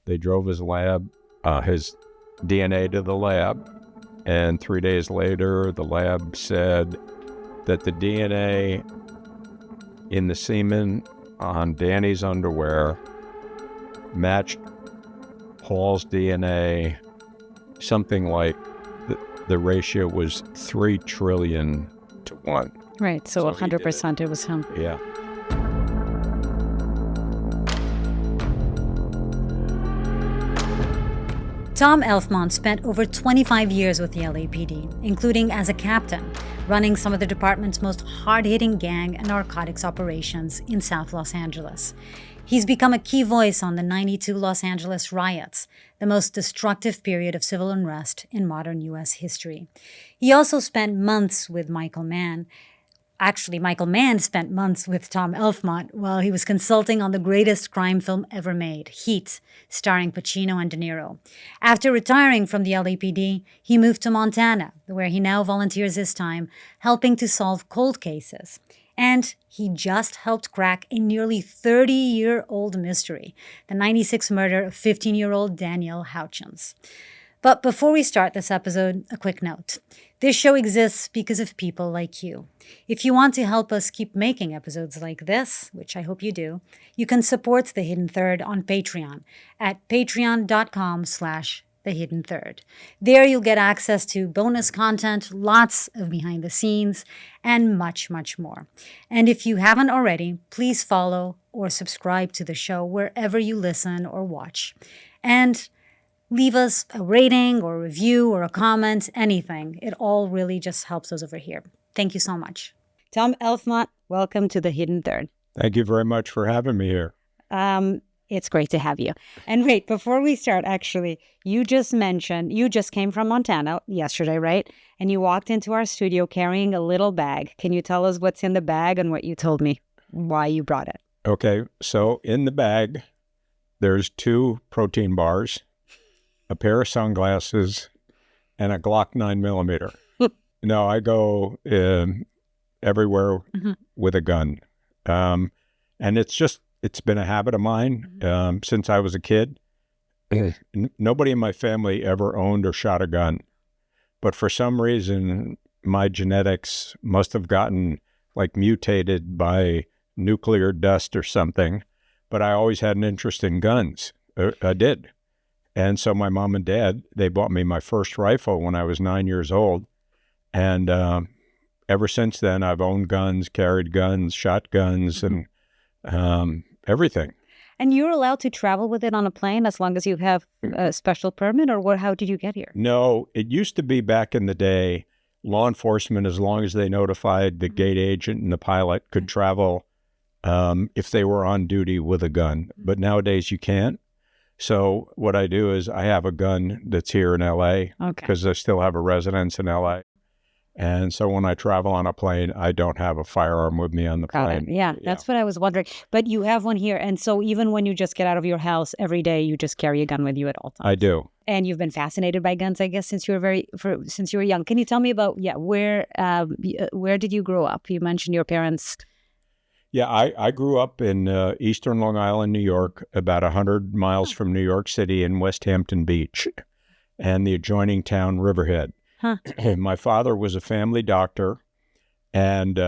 They drove his DNA to the lab, and 3 days later, the lab said that the DNA in the semen on Danny's underwear matched Paul's DNA, something like the ratio was 3 trillion to 1. Right, so 100% it was him. Yeah. Tom Elfmont spent over 25 years with the LAPD, including as a captain, running some of the department's most hard-hitting gang and narcotics operations in South Los Angeles. He's become a key voice on the '92 Los Angeles riots, the most destructive period of civil unrest in modern U.S. history. He also spent months with Michael Mann. Actually, Michael Mann spent months with Tom Elfmont while he was consulting on the greatest crime film ever made, Heat, starring Pacino and De Niro. After retiring from the LAPD, he moved to Montana, where he now volunteers his time helping to solve cold cases. And he just helped crack a nearly 30-year-old mystery, the '96 murder of 15-year-old Danielle Houchins. But before we start this episode, a quick note. This show exists because of people like you. If you want to help us keep making episodes like this, which I hope you do, you can support The Hidden Third on Patreon at patreon.com/The Hidden Third. There you'll get access to bonus content, lots of behind the scenes, and much, much more. And if you haven't already, please follow or subscribe to the show wherever you listen or watch. And leave us a rating or a review or a comment, anything. It all really just helps us over here. Thank you so much. Tom Elfmont, welcome to The Hidden Third. Thank you very much for having me here. It's great to have you. And wait, before we start, actually, you just mentioned, you just came from Montana yesterday, right? And you walked into our studio carrying a little bag. Can you tell us what's in the bag and what you told me, why you brought it? Okay, so in the bag, there's 2 protein bars, a pair of sunglasses, and a Glock 9mm. No, I go everywhere with a gun. And it's been a habit of mine since I was a kid. Nobody in my family ever owned or shot a gun. But for some reason, my genetics must have gotten like mutated by nuclear dust or something. But I always had an interest in guns. I did. And so my mom and dad, they bought me my first rifle when I was 9 years old. And ever since then, I've owned guns, carried guns, shot guns, and everything. And you're allowed to travel with it on a plane as long as you have a special permit, or how did you get here? No, it used to be back in the day, law enforcement, as long as they notified the gate agent and the pilot, could travel if they were on duty with a gun. But nowadays you can't. So what I do is I have a gun that's here in L.A. because I still have a residence in L.A. And so when I travel on a plane, I don't have a firearm with me on the plane. Yeah, that's what I was wondering. But you have one here. And so even when you just get out of your house every day, you just carry a gun with you at all times. I do. And you've been fascinated by guns, I guess, since you were young. Can you tell me about, where did you grow up? You mentioned your parents. Yeah, I grew up in eastern Long Island, New York, about 100 miles from New York City in West Hampton Beach and the adjoining town Riverhead. My father was a family doctor, and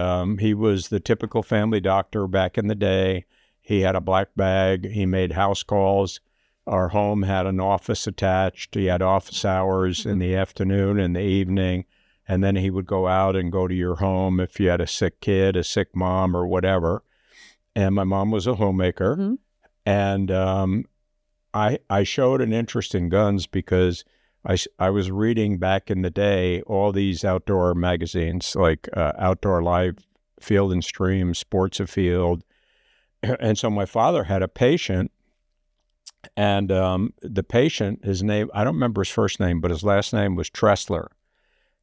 he was the typical family doctor back in the day. He had a black bag. He made house calls. Our home had an office attached. He had office hours in the afternoon and the evening. And then he would go out and go to your home if you had a sick kid, a sick mom, or whatever. And my mom was a homemaker. And I showed an interest in guns because I was reading back in the day all these outdoor magazines like Outdoor Life, Field and Stream, Sports Afield. And so my father had a patient, and the patient, his name, I don't remember his first name, but his last name was Tressler.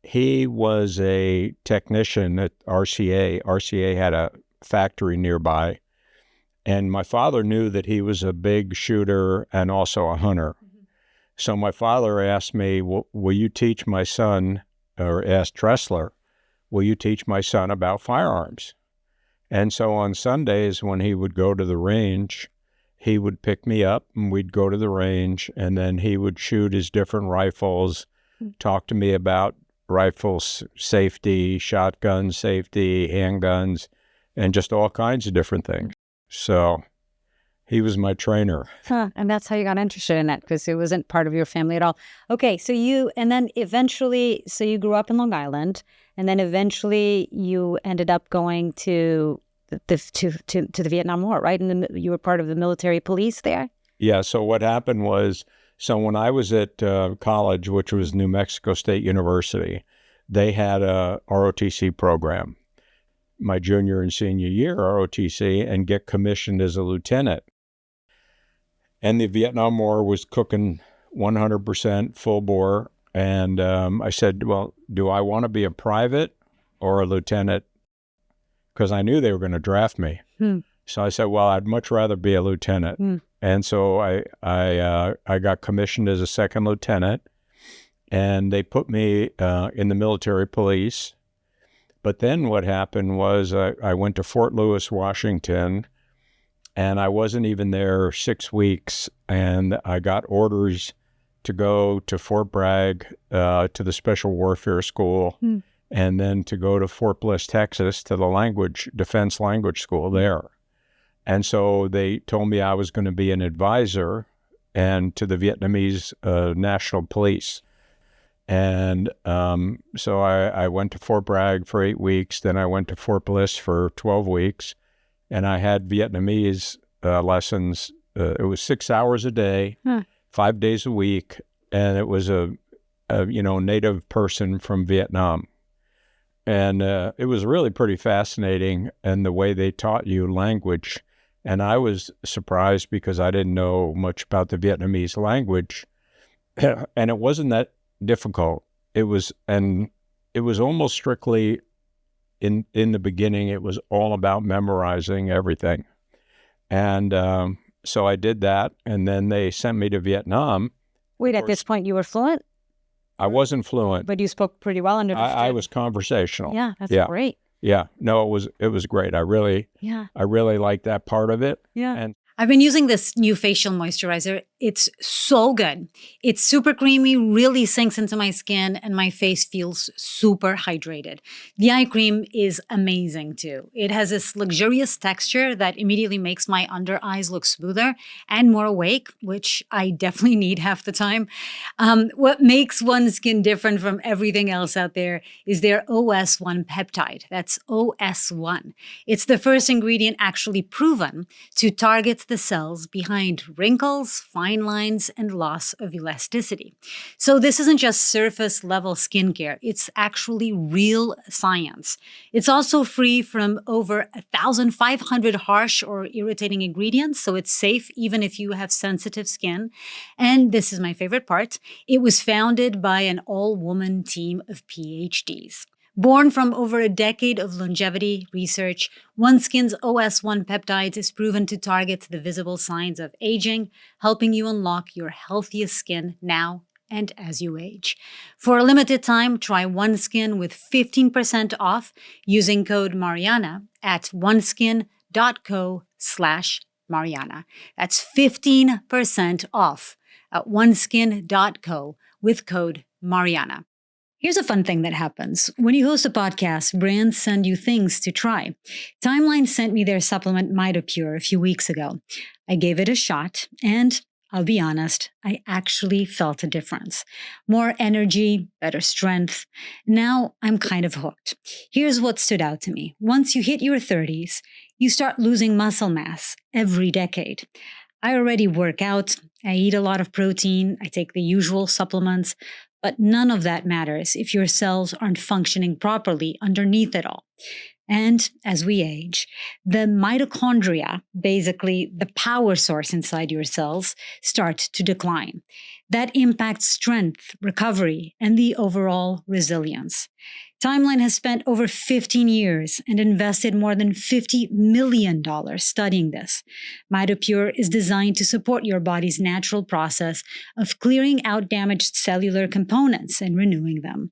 He was a technician at RCA. RCA had a factory nearby. And my father knew that he was a big shooter and also a hunter. So my father asked me, will you teach my son, or asked Tressler, will you teach my son about firearms? And so on Sundays when he would go to the range, he would pick me up and we'd go to the range, and then he would shoot his different rifles, talk to me about rifles safety, shotgun safety, handguns, and just all kinds of different things. So he was my trainer. And that's how you got interested in it, because it wasn't part of your family at all. Okay, so you grew up in Long Island, and then eventually you ended up going to the Vietnam War, right? And you were part of the military police there? Yeah, so what happened was, when I was at college, which was New Mexico State University, they had a ROTC program. My junior and senior year, ROTC, and get commissioned as a lieutenant. And the Vietnam War was cooking 100% full bore. And I said, well, do I want to be a private or a lieutenant? Because I knew they were going to draft me. So I said, well, I'd much rather be a lieutenant. And so I got commissioned as a second lieutenant, and they put me in the military police. But then what happened was I went to Fort Lewis, Washington, and I wasn't even there 6 weeks, and I got orders to go to Fort Bragg, to the Special Warfare School, and then to go to Fort Bliss, Texas, to the Defense Language School there. And so they told me I was going to be an advisor and to the Vietnamese National Police. And so I went to Fort Bragg for 8 weeks. Then I went to Fort Bliss for 12 weeks. And I had Vietnamese lessons. It was 6 hours a day, 5 days a week. And it was a native person from Vietnam. And it was really pretty fascinating, and the way they taught you language. And I was surprised because I didn't know much about the Vietnamese language. And it wasn't that difficult. It was almost strictly, in the beginning, it was all about memorizing everything. And so I did that, and then they sent me to Vietnam. Wait, at this point you were fluent? I wasn't fluent. But you spoke pretty well and understood. I was conversational. Yeah, that's great. Yeah, no, it was great. I really liked that part of it. Yeah. And I've been using this new facial moisturizer. It's so good. It's super creamy, really sinks into my skin, and my face feels super hydrated. The eye cream is amazing too. It has this luxurious texture that immediately makes my under eyes look smoother and more awake, which I definitely need half the time. What makes one's skin different from everything else out there is their OS1 peptide. That's OS1. It's the first ingredient actually proven to target the cells behind wrinkles, fine lines, and loss of elasticity. So this isn't just surface level skincare, it's actually real science. It's also free from over 1,500 harsh or irritating ingredients, so it's safe even if you have sensitive skin. And this is my favorite part, it was founded by an all-woman team of PhDs. Born from over a decade of longevity research, OneSkin's OS1 peptides is proven to target the visible signs of aging, helping you unlock your healthiest skin now and as you age. For a limited time, try OneSkin with 15% off using code Mariana at oneskin.co/Mariana. That's 15% off at oneskin.co with code Mariana. Here's a fun thing that happens. When you host a podcast, brands send you things to try. Timeline sent me their supplement MitoPure a few weeks ago. I gave it a shot, and I'll be honest, I actually felt a difference. More energy, better strength. Now I'm kind of hooked. Here's what stood out to me. Once you hit your 30s, you start losing muscle mass every decade. I already work out, I eat a lot of protein, I take the usual supplements, but none of that matters if your cells aren't functioning properly underneath it all. And as we age, the mitochondria, basically the power source inside your cells, start to decline. That impacts strength, recovery, and the overall resilience. Timeline has spent over 15 years and invested more than $50 million studying this. MitoPure is designed to support your body's natural process of clearing out damaged cellular components and renewing them.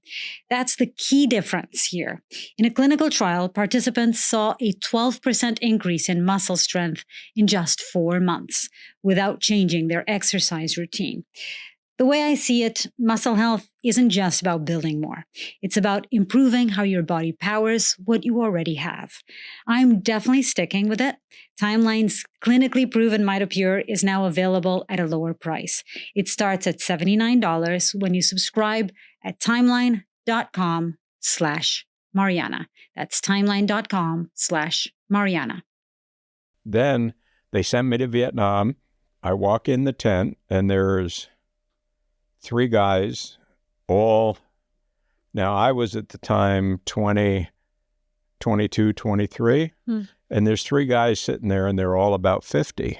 That's the key difference here. In a clinical trial, participants saw a 12% increase in muscle strength in just 4 months without changing their exercise routine. The way I see it, muscle health isn't just about building more. It's about improving how your body powers what you already have. I'm definitely sticking with it. Timeline's clinically proven MitoPure is now available at a lower price. It starts at $79 when you subscribe at timeline.com/Mariana. That's timeline.com/Mariana. Then they sent me to Vietnam. I walk in the tent, and there's 3 guys, now I was at the time 20, 22, 23, and there's 3 guys sitting there, and they're all about 50,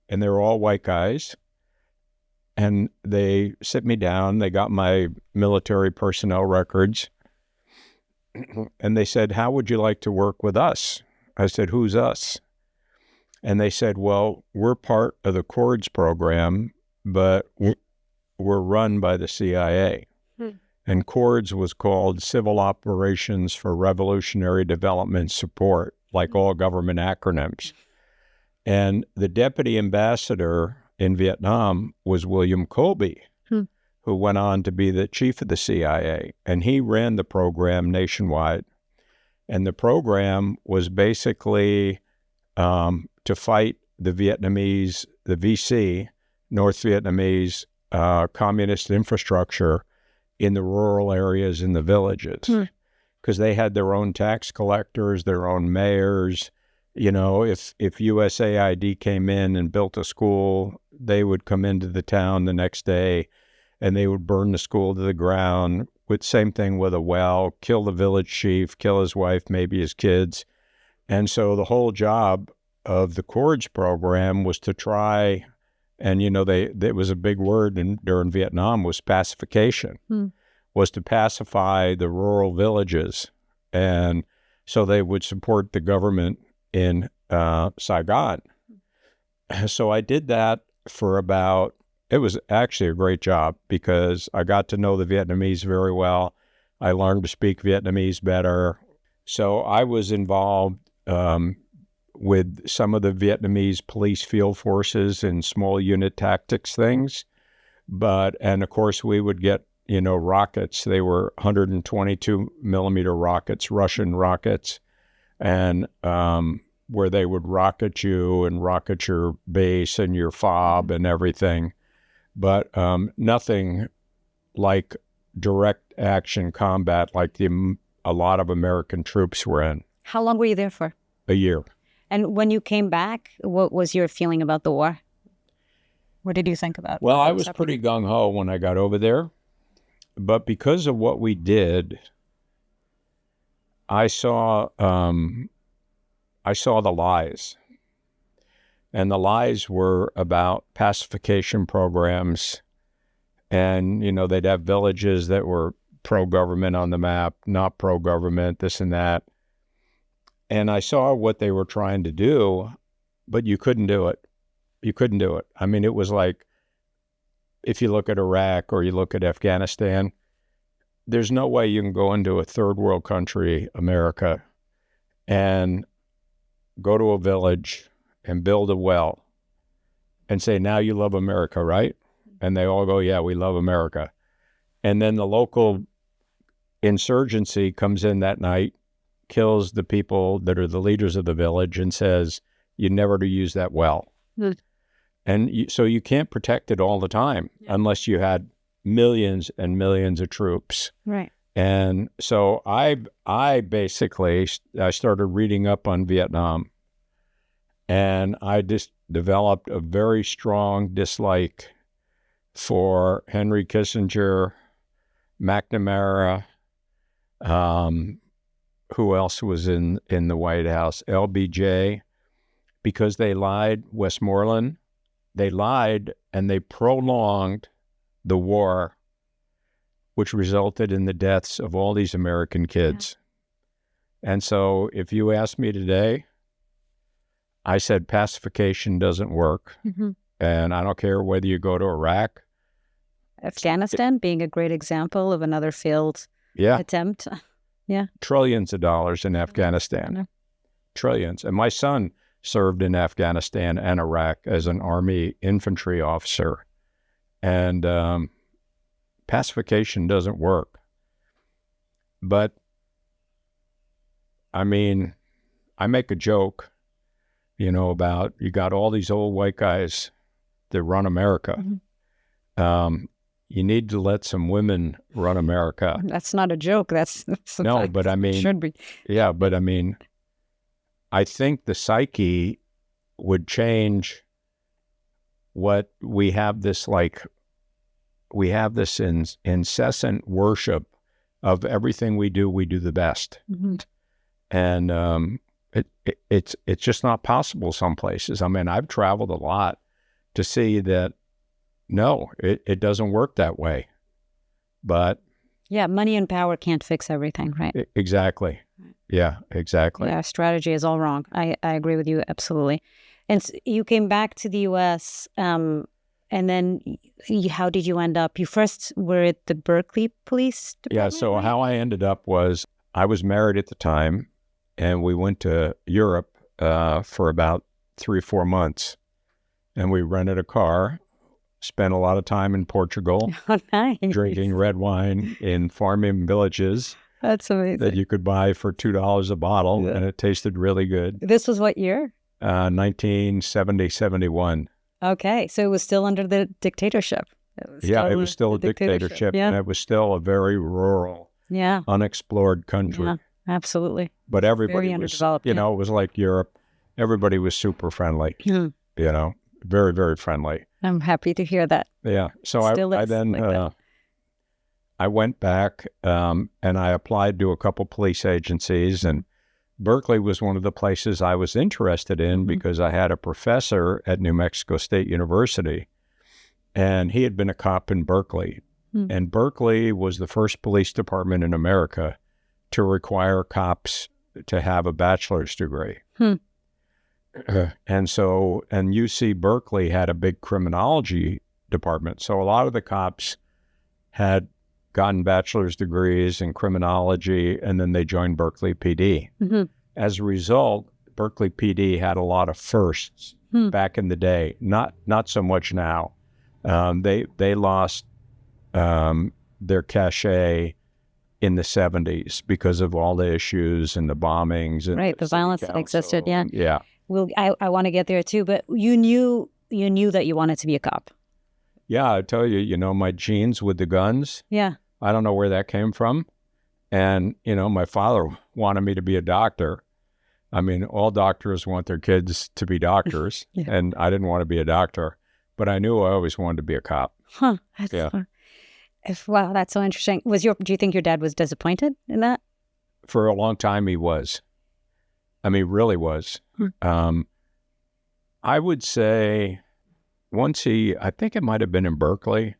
and they're all white guys, and they sit me down, they got my military personnel records, and they said, "How would you like to work with us?" I said, "Who's us?" And they said, "Well, we're part of the CORDS program, but were run by the CIA." And CORDS was called Civil Operations for Revolutionary Development Support, like all government acronyms. And the deputy ambassador in Vietnam was William Colby, who went on to be the chief of the CIA. And he ran the program nationwide. And the program was basically to fight the Vietnamese, the VC, North Vietnamese, communist infrastructure in the rural areas in the villages, because they had their own tax collectors, their own mayors. You know, if USAID came in and built a school, they would come into the town the next day and they would burn the school to the ground. Same thing with a well, kill the village chief, kill his wife, maybe his kids. And so the whole job of the CORDS program was to try. And, you know, it was a big word during Vietnam was pacification, was to pacify the rural villages. And so they would support the government in Saigon. So I did that for it was actually a great job because I got to know the Vietnamese very well. I learned to speak Vietnamese better. So I was involved with some of the Vietnamese police field forces and small unit tactics things. And of course we would get, rockets. They were 122 millimeter rockets, Russian rockets, and where they would rocket you and rocket your base and your fob and everything. But nothing like direct action combat like a lot of American troops were in. How long were you there for? A year. And when you came back, what was your feeling about the war? What did you think about it? Well, I was pretty gung-ho when I got over there. But because of what we did, I saw the lies. And the lies were about pacification programs. And, they'd have villages that were pro-government on the map, not pro-government, this and that. And I saw what they were trying to do, but you couldn't do it. You couldn't do it. I mean, it was like, if you look at Iraq or you look at Afghanistan, there's no way you can go into a third world country, America, and go to a village and build a well and say, now you love America, right? And they all go, yeah, we love America. And then the local insurgency comes in that night, kills the people that are the leaders of the village and says, you never to use that well. And so you can't protect it all the time unless you had millions and millions of troops. Right. And so I started reading up on Vietnam, and I just developed a very strong dislike for Henry Kissinger, McNamara, who else was in the White House? LBJ, because they lied. Westmoreland, they lied and they prolonged the war which resulted in the deaths of all these American kids. And so if you ask me today, I said pacification doesn't work. And I don't care whether you go to Iraq. Afghanistan being a great example of another failed attempt. Trillions of dollars in Afghanistan. Trillions. And my son served in Afghanistan and Iraq as an Army infantry officer. And pacification doesn't work. But, I mean, I make a joke, about you got all these old white guys that run America. You need to let some women run America. That's not a joke. That's no, but I mean, should be. Yeah, but I mean, I think the psyche would change. What we have this incessant worship of everything we do the best, and it's just not possible some places. I mean, I've traveled a lot to see that. No, it doesn't work that way. But yeah, money and power can't fix everything, right? Exactly. Yeah, exactly. Yeah, strategy is all wrong. I agree with you absolutely. And you came back to the U.S. And then how did you end up? You first were at the Berkeley Police Department. Yeah. So right? how I ended up was I was married at the time, and we went to Europe for about 3-4 months, and we rented a car. Spent a lot of time in Portugal, drinking red wine in farming villages. That's amazing. That you could buy for $2 a bottle, and it tasted really good. This was what year? 1970, 71. Okay, so it was still under the dictatorship. It was still a dictatorship, and it was still a very rural, unexplored country. Yeah, absolutely. But everybody was, it was like Europe. Everybody was super friendly, very, very friendly. I'm happy to hear that. Yeah. So I then I went back and I applied to a couple police agencies, and Berkeley was one of the places I was interested in because I had a professor at New Mexico State University, and he had been a cop in Berkeley. And Berkeley was the first police department in America to require cops to have a bachelor's degree. And UC Berkeley had a big criminology department. So a lot of the cops had gotten bachelor's degrees in criminology, and then they joined Berkeley PD. As a result, Berkeley PD had a lot of firsts back in the day. Not so much now. They lost their cachet in the 70s because of all the issues and the bombings and the violence that existed. Yeah. Well, I want to get there too, but you knew that you wanted to be a cop. Yeah, I tell you, my genes with the guns. Yeah. I don't know where that came from. And, my father wanted me to be a doctor. I mean, all doctors want their kids to be doctors, and I didn't want to be a doctor, but I knew I always wanted to be a cop. Huh. Wow, that's so interesting. Do you think your dad was disappointed in that? For a long time, he was. I mean, really was. I would say once I think it might have been in Berkeley,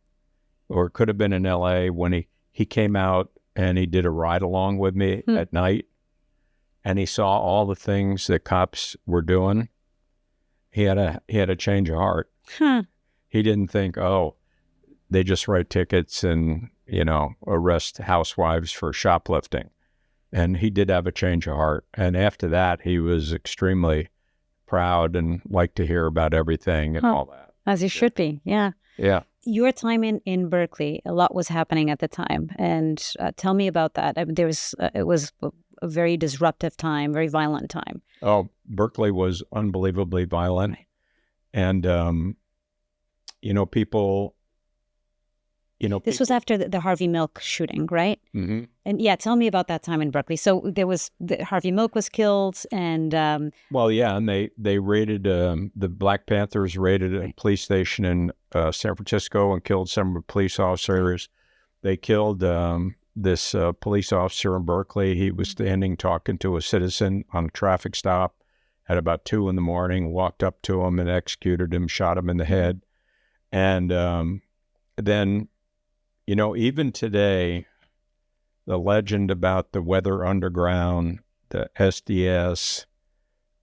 or it could have been in LA, when he came out and he did a ride along with me at night, and he saw all the things that cops were doing. He had a change of heart. He didn't think, they just write tickets and, arrest housewives for shoplifting. And he did have a change of heart. And after that, he was extremely proud and liked to hear about everything and all that. As you should be, yeah. Yeah. Your time in Berkeley, a lot was happening at the time. And tell me about that. It was a very disruptive time, very violent time. Oh, Berkeley was unbelievably violent. Right. And, people... this was after the Harvey Milk shooting, right? Mm-hmm. And tell me about that time in Berkeley. So there was Harvey Milk was killed, and and they raided the Black Panthers raided a police station in San Francisco and killed some police officers. They killed this police officer in Berkeley. He was standing talking to a citizen on a traffic stop at about 2 a.m. Walked up to him and executed him, shot him in the head, and then. Even today, the legend about the Weather Underground, the SDS,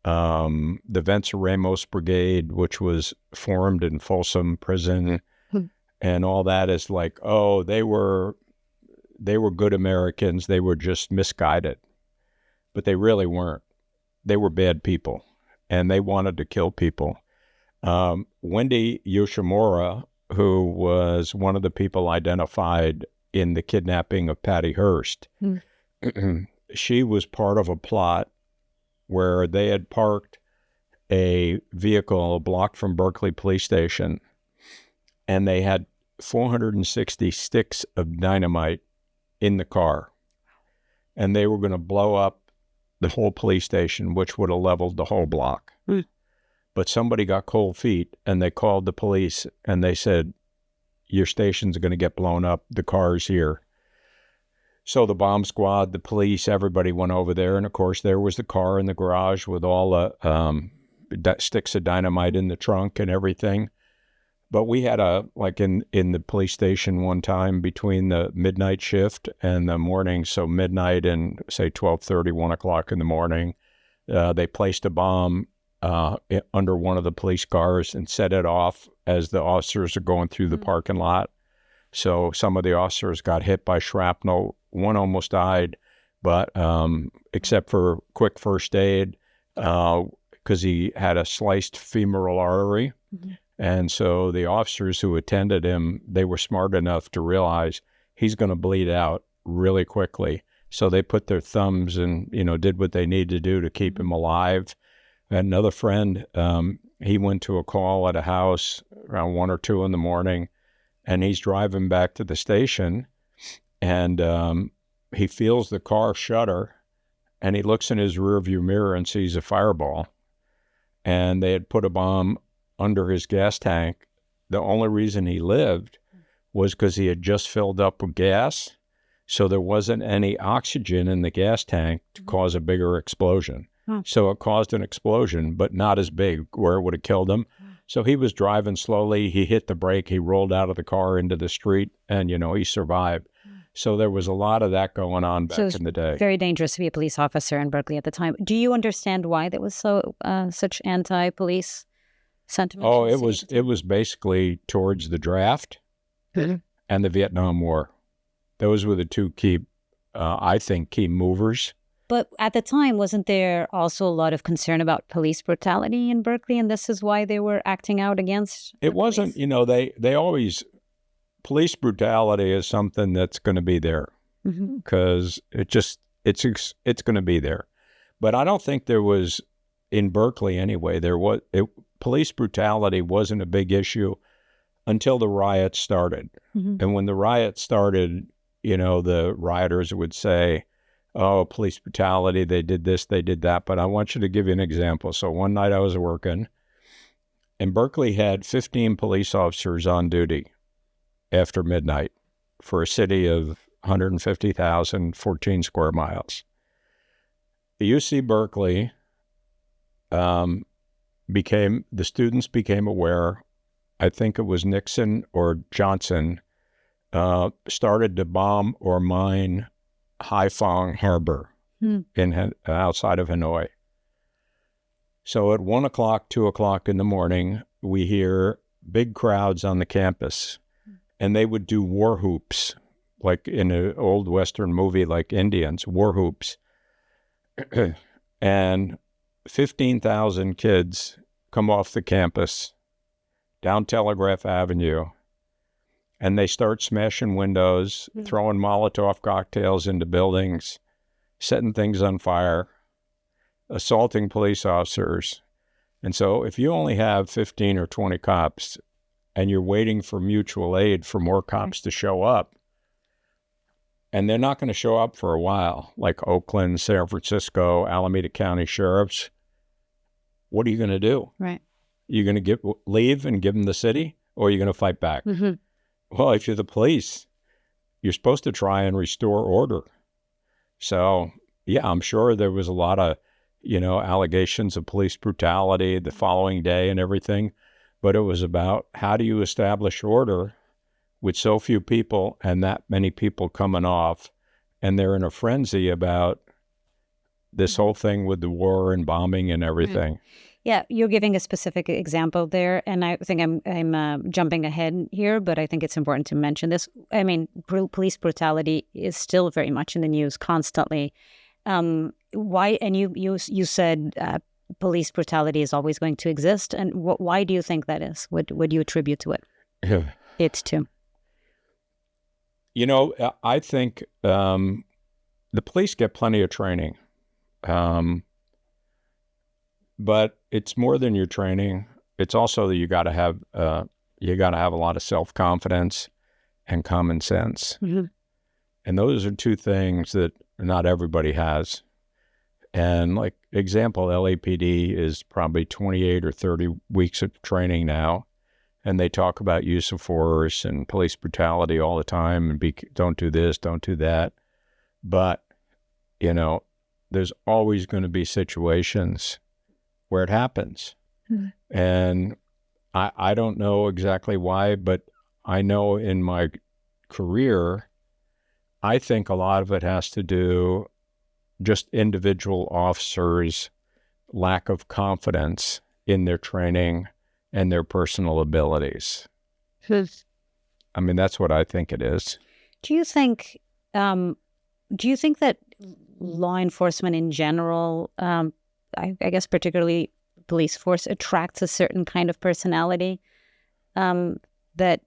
the Venceremos Brigade, which was formed in Folsom Prison, and all that is like, oh, they were good Americans. They were just misguided. But they really weren't. They were bad people, and they wanted to kill people. Wendy Yoshimura, who was one of the people identified in the kidnapping of Patty Hearst, she was part of a plot where they had parked a vehicle a block from Berkeley Police Station, and they had 460 sticks of dynamite in the car, and they were going to blow up the whole police station, which would have leveled the whole block. But somebody got cold feet, and they called the police, and they said, your station's going to get blown up. The car's here. So the bomb squad, the police, everybody went over there. And, of course, there was the car in the garage with all the sticks of dynamite in the trunk and everything. But we had in the police station one time between the midnight shift and the morning, so midnight and, say, 12:30, 1 o'clock in the morning, they placed a bomb under one of the police cars and set it off as the officers are going through the parking lot. So some of the officers got hit by shrapnel. One almost died, but except for quick first aid, because he had a sliced femoral artery. And so the officers who attended him, they were smart enough to realize he's going to bleed out really quickly. So they put their thumbs and, did what they needed to do to keep him alive. And another friend, he went to a call at a house around 1 or 2 in the morning, and he's driving back to the station, and he feels the car shudder, and he looks in his rearview mirror and sees a fireball. And they had put a bomb under his gas tank. The only reason he lived was because he had just filled up with gas, so there wasn't any oxygen in the gas tank to cause a bigger explosion. So it caused an explosion, but not as big where it would have killed him. So he was driving slowly. He hit the brake. He rolled out of the car into the street, and, he survived. So there was a lot of that going on back in the day. Very dangerous to be a police officer in Berkeley at the time. Do you understand why there was such anti-police sentiment? Oh, it was basically towards the draft and the Vietnam War. Those were the two key movers. But at the time, wasn't there also a lot of concern about police brutality in Berkeley, and this is why they were acting out against it? Wasn't, they always, police brutality is something that's going to be there because it's going to be there. But I don't think there was, in Berkeley anyway, police brutality wasn't a big issue until the riots started. And when the riots started, the rioters would say, oh, police brutality, they did this, they did that. But I want you to give you an example. So one night I was working, and Berkeley had 15 police officers on duty after midnight for a city of 150,000, 14 square miles. The UC Berkeley the students became aware, I think it was Nixon or Johnson, started to bomb or mine Haiphong Harbor outside of Hanoi. So at 1 o'clock, 2 o'clock in the morning, we hear big crowds on the campus, and they would do war hoops, like in an old Western movie, like Indians, war hoops. And 15,000 kids come off the campus down Telegraph Avenue, and they start smashing windows, throwing Molotov cocktails into buildings, setting things on fire, assaulting police officers. And so if you only have 15 or 20 cops and you're waiting for mutual aid for more cops to show up, and they're not going to show up for a while, like Oakland, San Francisco, Alameda County sheriffs, what are you going to do? Right. You're going to leave and give them the city, or are you going to fight back? Well, if you're the police, you're supposed to try and restore order. So, yeah, I'm sure there was a lot of, allegations of police brutality the following day and everything, but it was about how do you establish order with so few people and that many people coming off, and they're in a frenzy about this whole thing with the war and bombing and everything. Yeah, you're giving a specific example there, and I think I'm jumping ahead here, but I think it's important to mention this. I mean, police brutality is still very much in the news constantly. Why? And you said police brutality is always going to exist, and why do you think that is? What do you attribute to it? It's to. You know, I think the police get plenty of training. But it's more than your training. It's also that you got to have a lot of self-confidence and common sense. Mm-hmm. And those are two things that not everybody has. And like example, LAPD is probably 28 or 30 weeks of training now. And they talk about use of force and police brutality all the time and don't do this, don't do that. But, you know, there's always going to be situations where it happens. Mm-hmm. And I don't know exactly why, but I know in my career, I think a lot of it has to do just individual officers' lack of confidence in their training and their personal abilities. I mean, that's what I think it is. Do you think that law enforcement in general, I guess particularly police force, attracts a certain kind of personality that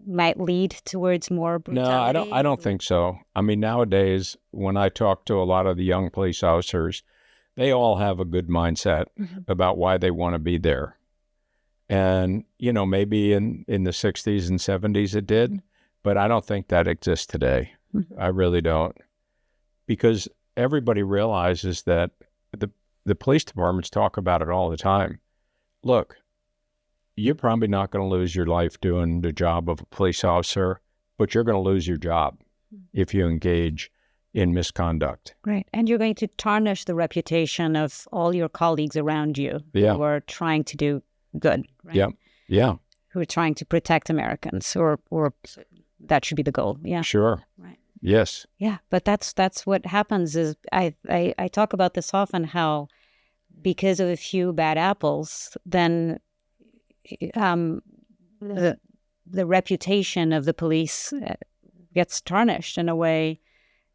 might lead towards more brutality? No, I don't think so. I mean, nowadays, when I talk to a lot of the young police officers, they all have a good mindset about why they want to be there. And, you know, maybe in the 60s and 70s it did, but I don't think that exists today. I really don't. Because everybody realizes that the police departments talk about it all the time. Look, you're probably not going to lose your life doing the job of a police officer, but you're going to lose your job if you engage in misconduct. Right. And you're going to tarnish the reputation of all your colleagues around you who are trying to do good. Right? Yeah. Yeah. Who are trying to protect Americans, or that should be the goal. Yeah. Sure. Right. Yes. Yeah, but that's what happens. Is I talk about this often, how because of a few bad apples, then the reputation of the police gets tarnished in a way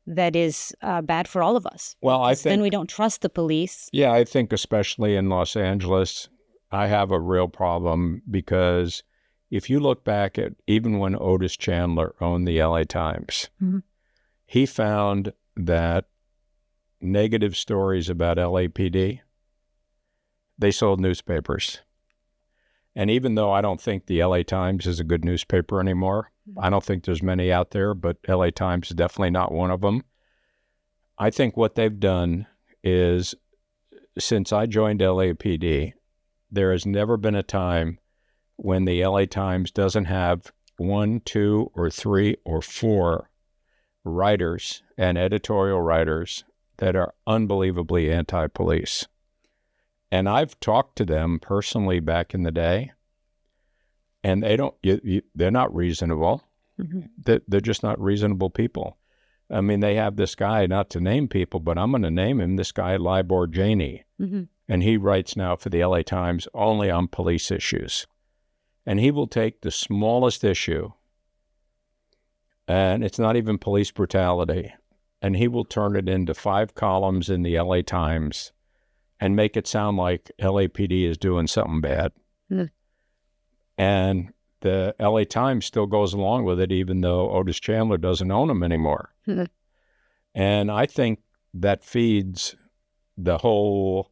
that is bad for all of us. Well, I think then we don't trust the police. Yeah, I think especially in Los Angeles, I have a real problem because if you look back at even when Otis Chandler owned the LA Times, he found that negative stories about LAPD, they sold newspapers. And even though I don't think the LA Times is a good newspaper anymore, I don't think there's many out there, but LA Times is definitely not one of them. I think what they've done is, since I joined LAPD, there has never been a time when the LA Times doesn't have 1, 2, or 3, or 4 writers and editorial writers that are unbelievably anti-police. And I've talked to them personally back in the day, and they're not reasonable. They're just not reasonable people. I mean, they have this guy, not to name people, but I'm going to name him, this guy, Libor Janey. And he writes now for the LA Times only on police issues. And he will take the smallest issue, and it's not even police brutality, and he will turn it into 5 columns in the LA Times and make it sound like LAPD is doing something bad. And the LA Times still goes along with it, even though Otis Chandler doesn't own them anymore. And I think that feeds the whole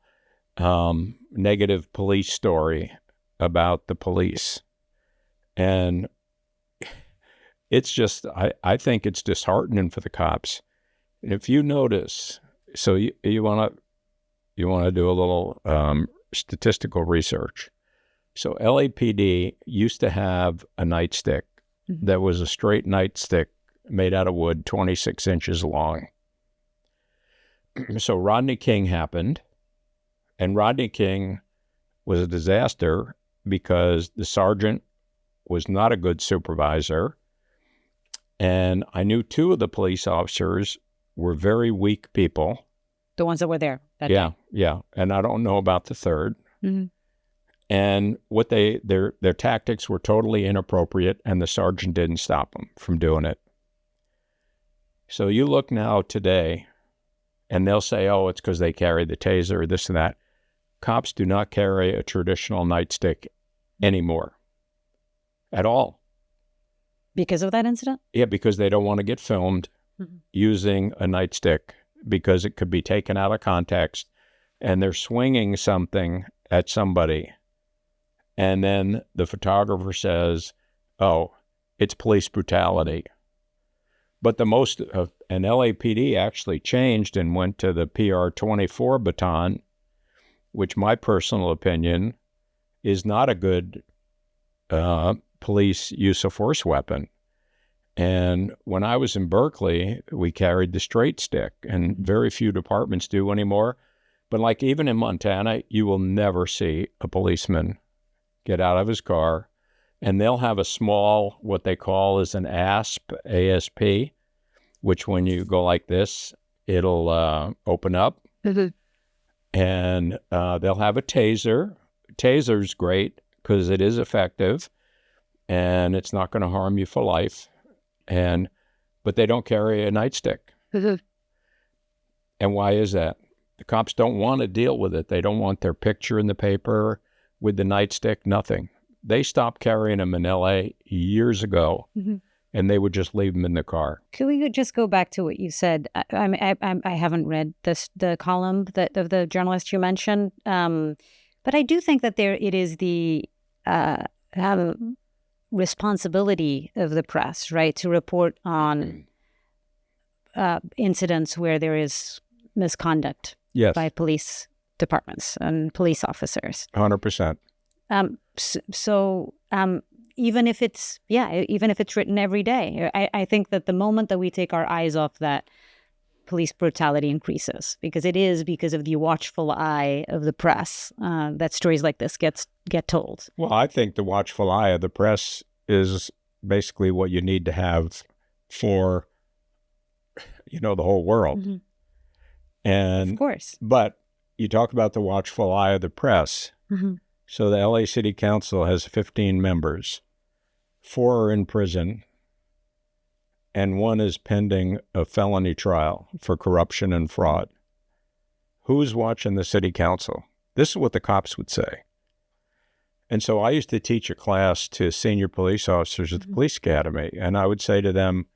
negative police story about the police. And it's just, I think it's disheartening for the cops. If you notice, so you want to do a little statistical research. So LAPD used to have a nightstick that was a straight nightstick made out of wood, 26 inches long. So Rodney King happened, and Rodney King was a disaster because the sergeant was not a good supervisor. And I knew 2 of the police officers were very weak people. The ones that were there that Yeah, day. yeah. And I don't know about the third. Mm-hmm. And what their tactics were totally inappropriate, and the sergeant didn't stop them from doing it. So you look now today, and they'll say, oh, it's because they carry the taser or this and that. Cops do not carry a traditional nightstick anymore at all. Because of that incident? Yeah, because they don't want to get filmed using a nightstick because it could be taken out of context, and they're swinging something at somebody. And then the photographer says, oh, it's police brutality. But the most, and LAPD actually changed and went to the PR-24 baton, which my personal opinion is not a good police use of force weapon. And when I was in Berkeley, we carried the straight stick, and very few departments do anymore. But like even in Montana, you will never see a policeman get out of his car, and they'll have a small, what they call is an ASP, which when you go like this, it'll open up. And they'll have a taser. Taser's great because it is effective, and it's not going to harm you for life. But they don't carry a nightstick. And why is that? The cops don't want to deal with it. They don't want their picture in the paper with the nightstick, nothing. They stopped carrying them in LA years ago, and they would just leave them in the car. Could we just go back to what you said? I haven't read the column of the journalist you mentioned, but I do think that it is the responsibility of the press, right, to report on incidents where there is misconduct by police departments and police officers. 100%. Even if it's written every day, I think that the moment that we take our eyes off that, police brutality increases, because it is because of the watchful eye of the press that stories like this get told. Well, I think the watchful eye of the press is basically what you need to have for, the whole world. And of course, but you talk about the watchful eye of the press. So the LA City Council has 15 members. 4 are in prison, and 1 is pending a felony trial for corruption and fraud. Who's watching the city council? This is what the cops would say. And so I used to teach a class to senior police officers at the police academy, and I would say to them,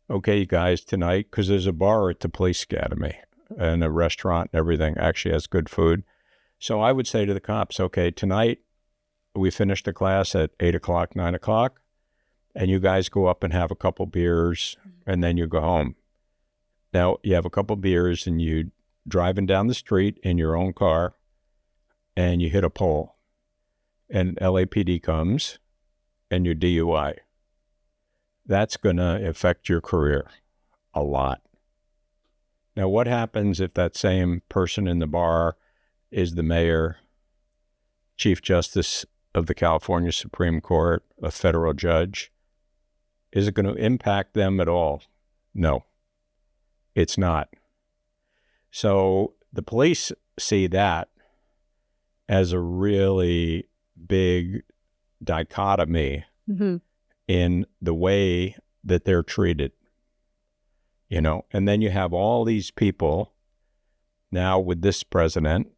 okay, you guys, tonight, because there's a bar at the police academy and a restaurant and everything, actually has good food. So I would say to the cops, okay, tonight we finish the class at 8 o'clock, 9 o'clock, and you guys go up and have a couple beers, and then you go home. Now, you have a couple beers, and you driving down the street in your own car, and you hit a pole, and LAPD comes, and you're DUI. That's going to affect your career a lot. Now, what happens if that same person in the bar is the mayor, Chief Justice of the California Supreme Court, a federal judge? Is it going to impact them at all? No, it's not. So the police see that as a really big dichotomy in the way that they're treated. And then you have all these people now with this president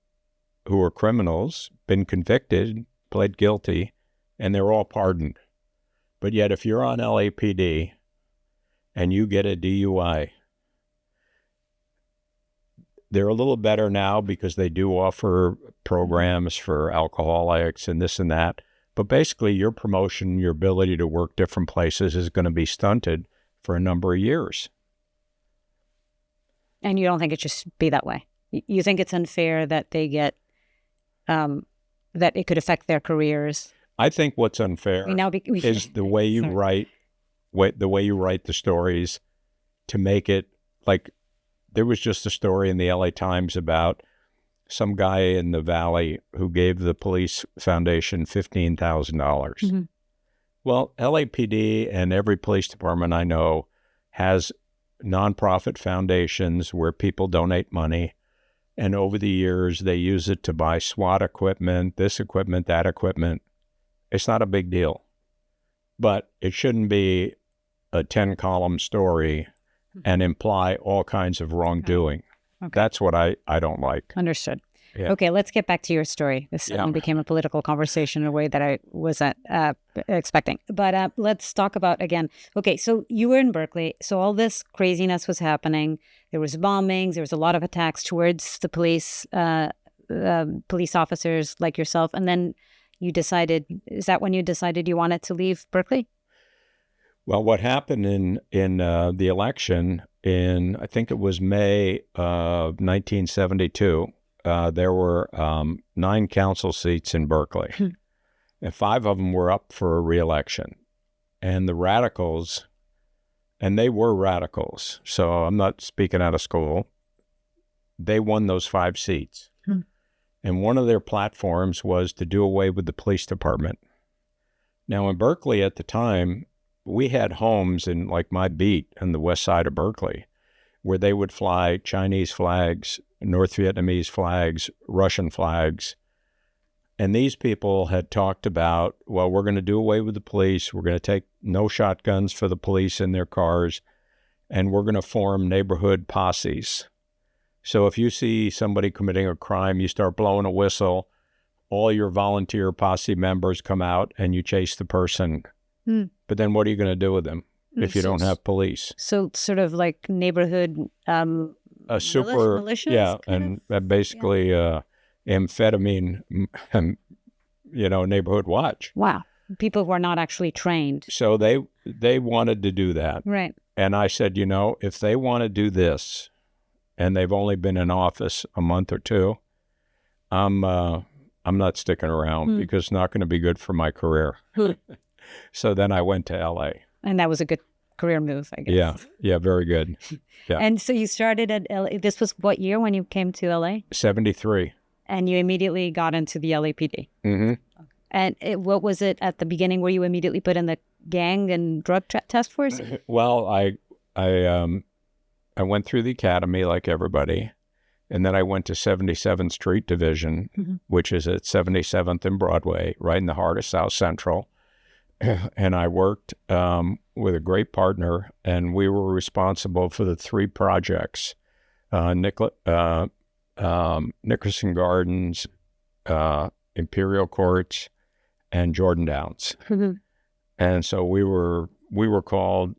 who are criminals, been convicted, pled guilty, and they're all pardoned. But yet if you're on LAPD and you get a DUI, they're a little better now because they do offer programs for alcoholics and this and that. But basically your promotion, your ability to work different places is going to be stunted for a number of years. And you don't think it should be that way? You think it's unfair that they get, that it could affect their careers? I think what's unfair is the way you write, the way you write the stories to make it like, there was just a story in the LA Times about some guy in the Valley who gave the police foundation $15,000. Well, LAPD and every police department I know has nonprofit foundations where people donate money. And over the years, they use it to buy SWAT equipment, this equipment, that equipment. It's not a big deal. But it shouldn't be a 10-column story and imply all kinds of wrongdoing. Okay. That's what I don't like. Understood. Yeah. Okay, let's get back to your story. This suddenly became a political conversation in a way that I wasn't expecting. But let's talk about, again, okay, so you were in Berkeley. So all this craziness was happening. There was bombings. There was a lot of attacks towards the police officers like yourself. And then you decided, is that when you decided you wanted to leave Berkeley? Well, what happened in the election in, I think it was May of 1972, there were 9 council seats in Berkeley, and 5 of them were up for re-election. And the radicals, and they were radicals, so I'm not speaking out of school, they won those 5 seats. And one of their platforms was to do away with the police department. Now, in Berkeley at the time, we had homes in, like, my beat on the west side of Berkeley, where they would fly Chinese flags, North Vietnamese flags, Russian flags. And these people had talked about, well, we're going to do away with the police. We're going to take no shotguns for the police in their cars, and we're going to form neighborhood posses. So if you see somebody committing a crime, you start blowing a whistle, all your volunteer posse members come out and you chase the person. But then what are you going to do with them if you don't have police? So sort of like neighborhood a super militias, and basically amphetamine, neighborhood watch. Wow, people who are not actually trained. So they wanted to do that, right? And I said, if they want to do this, and they've only been in office a month or 2, I'm not sticking around because it's not going to be good for my career. So then I went to L.A. And that was a good career move, I guess. Yeah, very good. Yeah. And so you started at L.A. This was what year when you came to L.A.? 73. And you immediately got into the LAPD. Mm-hmm. And what was it at the beginning? Were you immediately put in the gang and drug task force? Well, I went through the academy like everybody, and then I went to 77th Street Division, which is at 77th and Broadway, right in the heart of South Central. And I worked with a great partner, and we were responsible for the 3 projects, Nickerson Gardens, Imperial Courts, and Jordan Downs. And so we were called,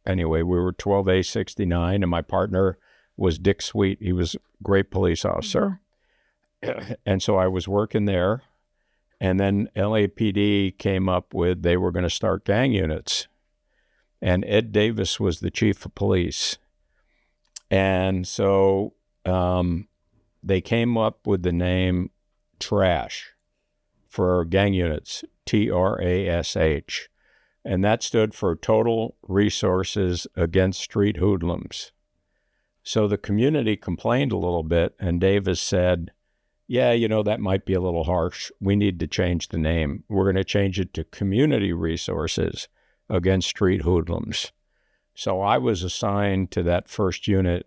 anyway, we were 12A69, and my partner was Dick Sweet. He was a great police officer. And so I was working there. And then LAPD came up with, they were going to start gang units. And Ed Davis was the chief of police. And so they came up with the name TRASH for gang units, TRASH. And that stood for Total Resources Against Street Hoodlums. So the community complained a little bit, and Davis said, yeah, that might be a little harsh. We need to change the name. We're going to change it to Community Resources Against Street Hoodlums. So I was assigned to that first unit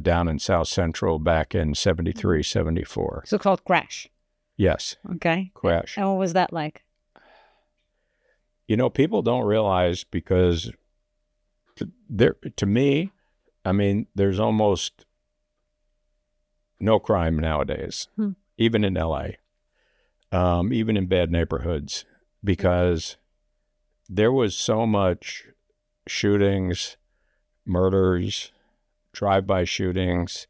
down in South Central back in 73, 74. So called Crash. Yes. Okay. Crash. And what was that like? People don't realize, because to me, there's almost no crime nowadays, even in LA, even in bad neighborhoods, because there was so much shootings, murders, drive-by shootings.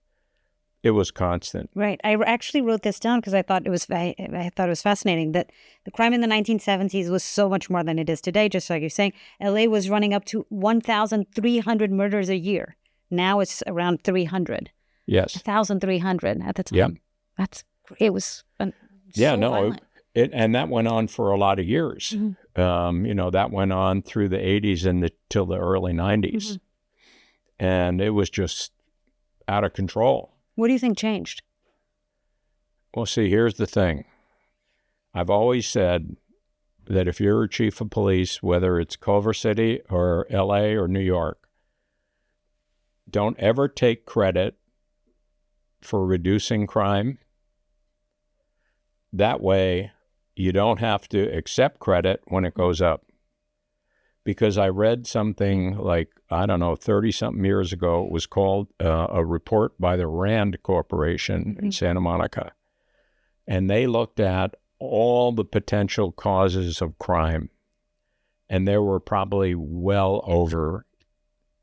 It was constant. Right. I actually wrote this down because I thought it was fascinating that the crime in the 1970s was so much more than it is today. Just like you're saying, LA was running up to 1,300 murders a year. Now it's around 300. Yes. 1,300 at the time. Yep. It was violent. And that went on for a lot of years. That went on through the 80s and till the early 90s. And it was just out of control. What do you think changed? Well, see, here's the thing. I've always said that if you're a chief of police, whether it's Culver City or LA or New York, don't ever take credit for reducing crime. That way, you don't have to accept credit when it goes up. Because I read something like, 30-something years ago, it was called a report by the Rand Corporation in Santa Monica. And they looked at all the potential causes of crime. And there were probably well over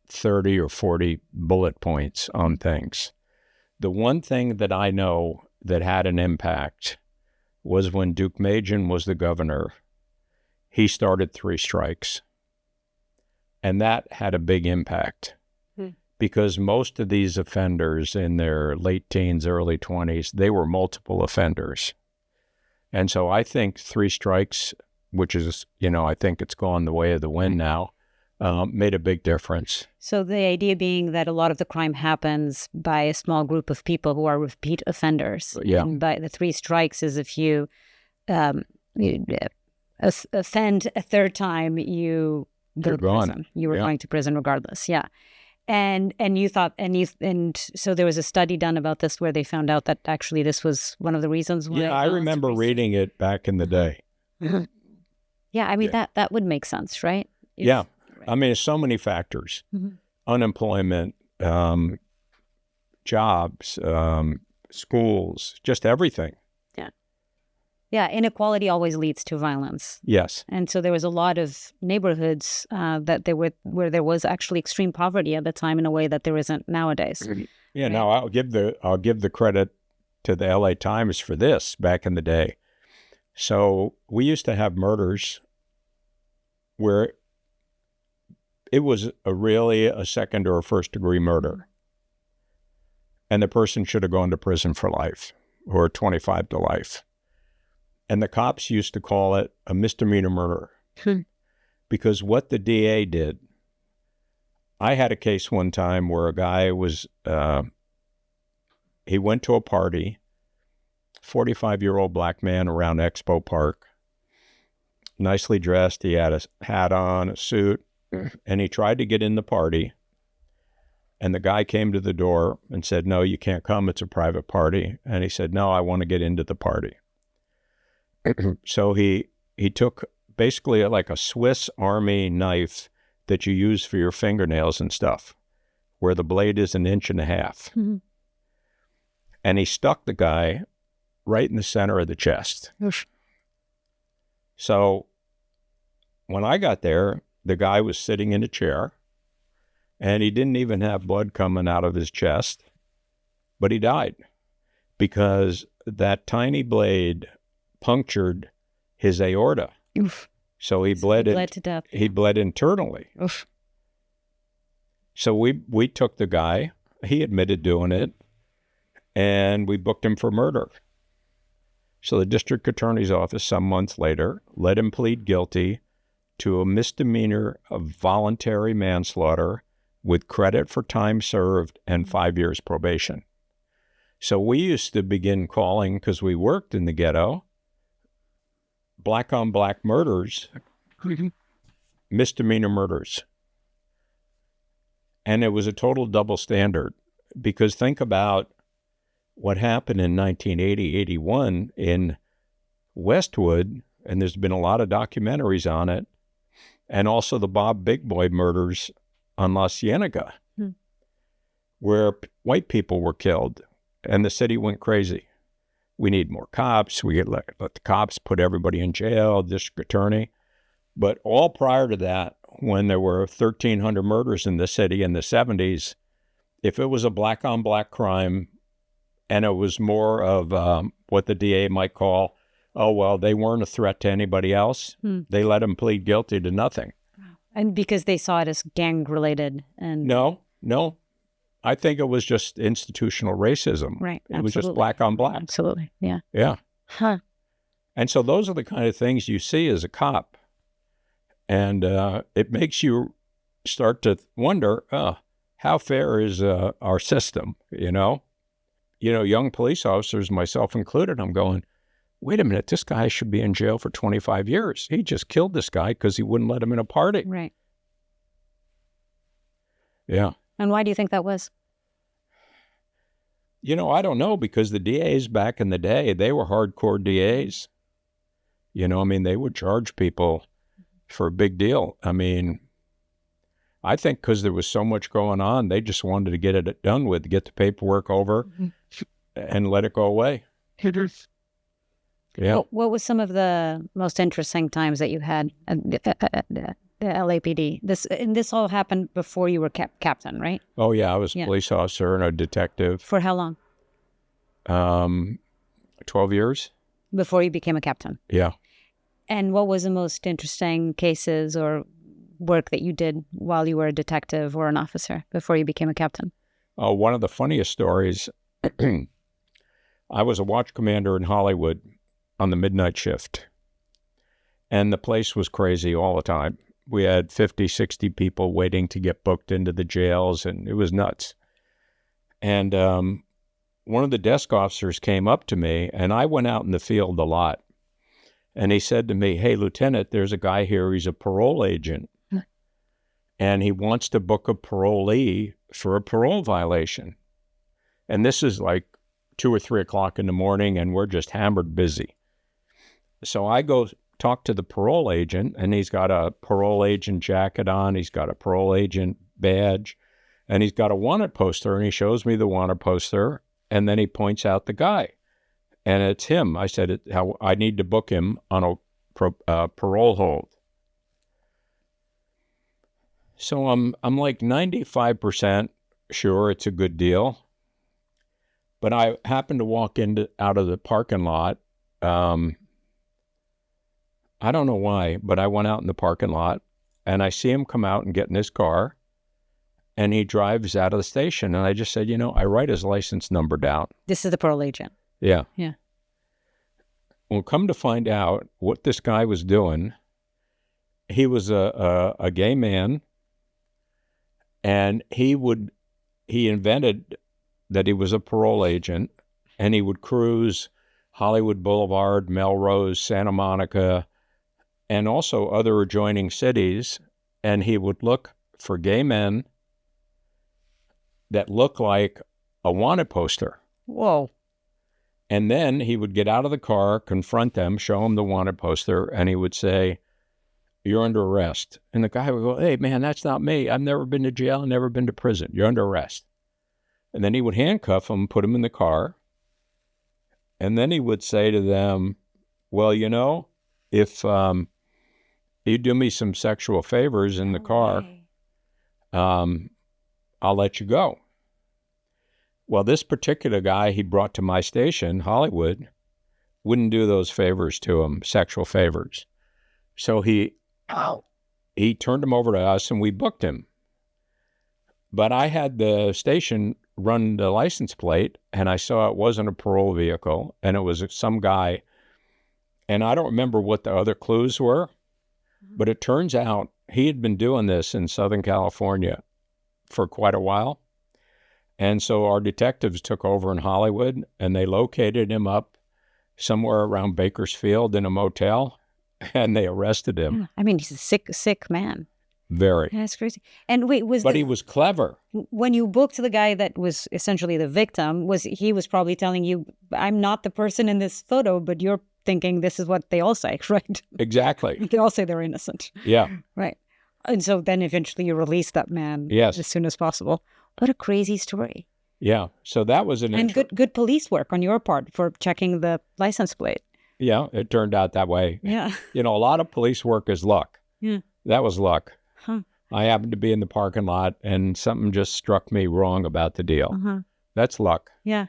30 or 40 bullet points on things. The one thing that I know that had an impact was when Duke Majan was the governor, he started 3 strikes. And that had a big impact because most of these offenders in their late teens, early 20s, they were multiple offenders. And so I think 3 strikes, which is, I think it's gone the way of the wind now, made a big difference. So the idea being that a lot of the crime happens by a small group of people who are repeat offenders. Yeah. And by the 3 strikes is if you offend a third time, you go to prison. You were going to prison regardless. Yeah. And you thought, and so there was a study done about this where they found out that actually this was one of the reasons why. Yeah, I remember reading it back in the day. Yeah, I mean, that would make sense, right? Yeah. I mean, it's so many factors. Unemployment, jobs, schools, just everything. Yeah, inequality always leads to violence. Yes. And so there was a lot of neighborhoods where there was actually extreme poverty at the time in a way that there isn't nowadays. Yeah, right? now I'll give the credit to the LA Times for this back in the day. So we used to have murders where it was really a second or a first degree murder. And the person should have gone to prison for life or 25 to life. And the cops used to call it a misdemeanor murder because what the DA did, I had a case one time where a guy was, he went to a party, 45-year-old black man around Expo Park, nicely dressed. He had a hat on, a suit, and he tried to get in the party. And the guy came to the door and said, "No, you can't come. It's a private party." And he said, "No, I want to get into the party." So he took basically like a Swiss Army knife that you use for your fingernails and stuff, where the blade is 1.5 inches. And he stuck the guy right in the center of the chest. Oof. So when I got there, the guy was sitting in a chair, and he didn't even have blood coming out of his chest, but he died because that tiny blade punctured his aorta. Oof. So he bled to death. He bled internally. Oof. So we took the guy, he admitted doing it, and we booked him for murder. So the district attorney's office some months later let him plead guilty to a misdemeanor of voluntary manslaughter with credit for time served and 5 years probation. So we used to begin calling, because we worked in the ghetto, black on black murders, misdemeanor murders. And it was a total double standard, because think about what happened in 1980, 81 in Westwood, and there's been a lot of documentaries on it, and also the Bob Big Boy murders on La Cienega, where white people were killed, and the city went crazy. We need more cops. We let the cops put everybody in jail, district attorney. But all prior to that, when there were 1,300 murders in the city in the 70s, if it was a black-on-black crime and it was more of what the DA might call, oh, well, they weren't a threat to anybody else, they let them plead guilty to nothing. And because they saw it as gang-related? And No. I think it was just institutional racism. Right, It was just black on black. Absolutely, yeah. Yeah. Huh. And so those are the kind of things you see as a cop. And it makes you start to wonder, how fair is our system, you know? Young police officers, myself included, I'm going, wait a minute, this guy should be in jail for 25 years. He just killed this guy because he wouldn't let him in a party. Right. Yeah. And why do you think that was? I don't know, because the DAs back in the day, they were hardcore DAs. They would charge people for a big deal. I think because there was so much going on, they just wanted to get it done with, get the paperwork over and let it go away. Yeah. What was some of the most interesting times that you had at the LAPD? This all happened before you were captain, right? Oh, yeah. I was a police officer and a detective. For how long? 12 years. Before you became a captain? Yeah. And what was the most interesting cases or work that you did while you were a detective or an officer before you became a captain? Oh, one of the funniest stories, I was a watch commander in Hollywood on the midnight shift, and the place was crazy all the time. We had 50, 60 people waiting to get booked into the jails, and it was nuts. And one of the desk officers came up to me, and I went out in the field a lot, and he said to me, "Hey, Lieutenant, there's a guy here, he's a parole agent, and he wants to book a parolee for a parole violation." And this is like 2 or 3 o'clock in the morning, and we're just hammered busy. So I go talk to the parole agent, and he's got a parole agent jacket on, he's got a parole agent badge, and he's got a wanted poster, and he shows me the wanted poster, and then he points out the guy, and it's him. I said, I need to book him on a parole hold. So I'm like 95% sure it's a good deal. But I happened to walk out of the parking lot. I don't know why, but I went out in the parking lot, and I see him come out and get in his car, and he drives out of the station. And I just said, I write his license number down. This is the parole agent. Yeah. Yeah. Well, come to find out what this guy was doing, he was a gay man, and he invented that he was a parole agent, and he would cruise Hollywood Boulevard, Melrose, Santa Monica, and also other adjoining cities, and he would look for gay men that look like a wanted poster. Whoa. And then he would get out of the car, confront them, show them the wanted poster, and he would say, "You're under arrest." And the guy would go, "Hey, man, that's not me. I've never been to jail, never been to prison. You're under arrest." And then he would handcuff them, put them in the car, and then he would say to them, "Well, if you do me some sexual favors in the car, I'll let you go." Well, this particular guy he brought to my station, Hollywood, wouldn't do those favors to him, sexual favors. So he turned him over to us, and we booked him. But I had the station run the license plate, and I saw it wasn't a parole vehicle, and it was some guy. And I don't remember what the other clues were, but it turns out he had been doing this in Southern California for quite a while. And so our detectives took over in Hollywood, and they located him up somewhere around Bakersfield in a motel, and they arrested him. I mean, he's a sick man. Very. Yeah, that's crazy. And wait, he was clever. When you booked the guy that was essentially the victim, he was probably telling you, "I'm not the person in this photo," but you're thinking this is what they all say, right? Exactly. They all say they're innocent. Yeah. Right. And so then eventually you release that man as soon as possible. What a crazy story. Yeah. So that was And good police work on your part for checking the license plate. Yeah, it turned out that way. Yeah. A lot of police work is luck. Yeah. That was luck. Huh. I happened to be in the parking lot, and something just struck me wrong about the deal. That's luck. Yeah.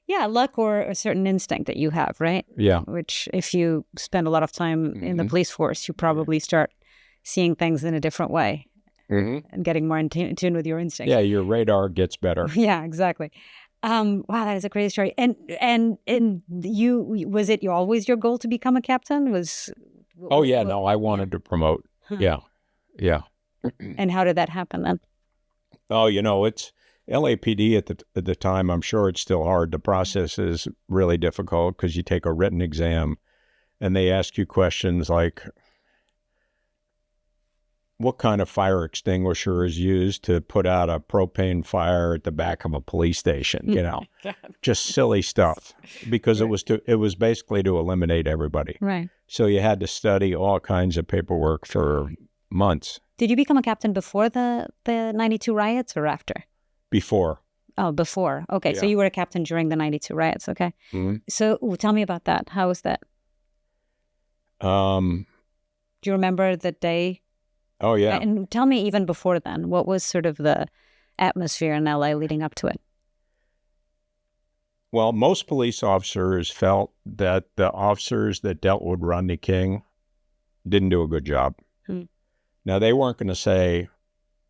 Yeah, luck or a certain instinct that you have, right? Yeah. Which if you spend a lot of time in the police force, you probably start seeing things in a different way and getting more in tune with your instincts. Yeah, your radar gets better. Yeah, exactly. Wow, that is a crazy story. And was it always your goal to become a captain? Oh, yeah, no, I wanted to promote. Yeah. And how did that happen then? Oh, LAPD at the time, I'm sure it's still hard. The process is really difficult because you take a written exam and they ask you questions like, what kind of fire extinguisher is used to put out a propane fire at the back of a police station? You know, just silly stuff, because it was basically to eliminate everybody. Right. So you had to study all kinds of paperwork for months. Did you become a captain before the 92 riots or after? Before. Oh, before. Okay. Yeah. So you were a captain during the 92 riots. Okay. Mm-hmm. So tell me about that. How was that? Do you remember the day? Oh, yeah. And tell me even before then, what was sort of the atmosphere in LA leading up to it? Well, most police officers felt that the officers that dealt with Rodney King didn't do a good job. Now, they weren't going to say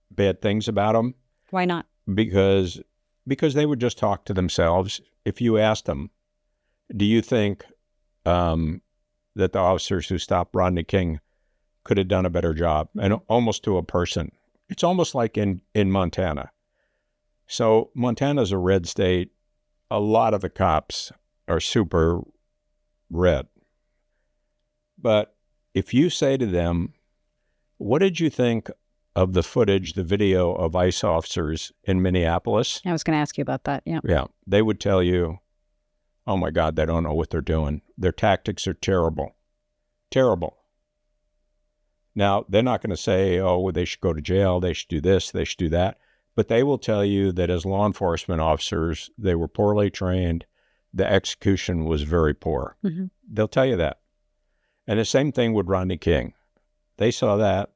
bad things about him. Why not? Because they would just talk to themselves. If you asked them, do you think that the officers who stopped Rodney King could have done a better job? And almost to a person. It's almost like in Montana. So Montana's a red state. A lot of the cops are super red. But if you say to them, what did you think of the footage, the video of ICE officers in Minneapolis? I was going to ask you about that. Yeah. Yeah. They would tell you, oh my God, they don't know what they're doing. Their tactics are terrible. Terrible. Now, they're not going to say, oh, well, they should go to jail. They should do this. They should do that. But they will tell you that as law enforcement officers, they were poorly trained. The execution was very poor. Mm-hmm. They'll tell you that. And the same thing with Rodney King. They saw that.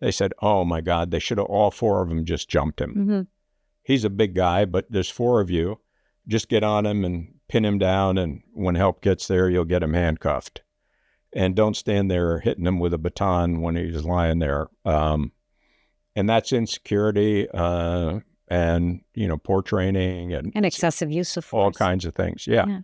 They said, oh, my God, they should have, all four of them just jumped him. Mm-hmm. He's a big guy, but there's four of you. Just get on him and pin him down, and when help gets there, you'll get him handcuffed. And don't stand there hitting him with a baton when he's lying there. And that's insecurity and, poor training. And excessive use of force. All kinds of things, yeah.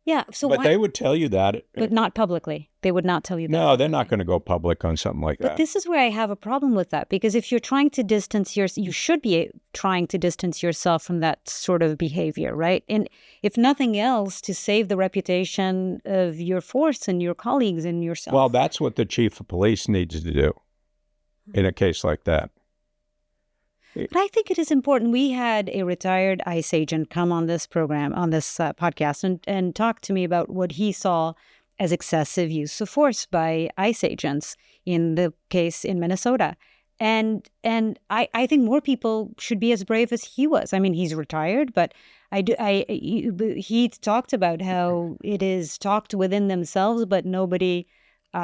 Yeah. So but they would tell you that. But not publicly. They would not tell you that. No, they're not going to go public on something like that. But this is where I have a problem with that, because if you're trying to distance you should be trying to distance yourself from that sort of behavior, right? And if nothing else, to save the reputation of your force and your colleagues and yourself. Well, that's what the chief of police needs to do in a case like that. But I think it is important. We had a retired ICE agent come on this program, on this podcast, and talk to me about what he saw as excessive use of force by ICE agents in the case in Minnesota. And I think more people should be as brave as he was. I mean, he's retired, but he talked about how it is talked within themselves, but nobody,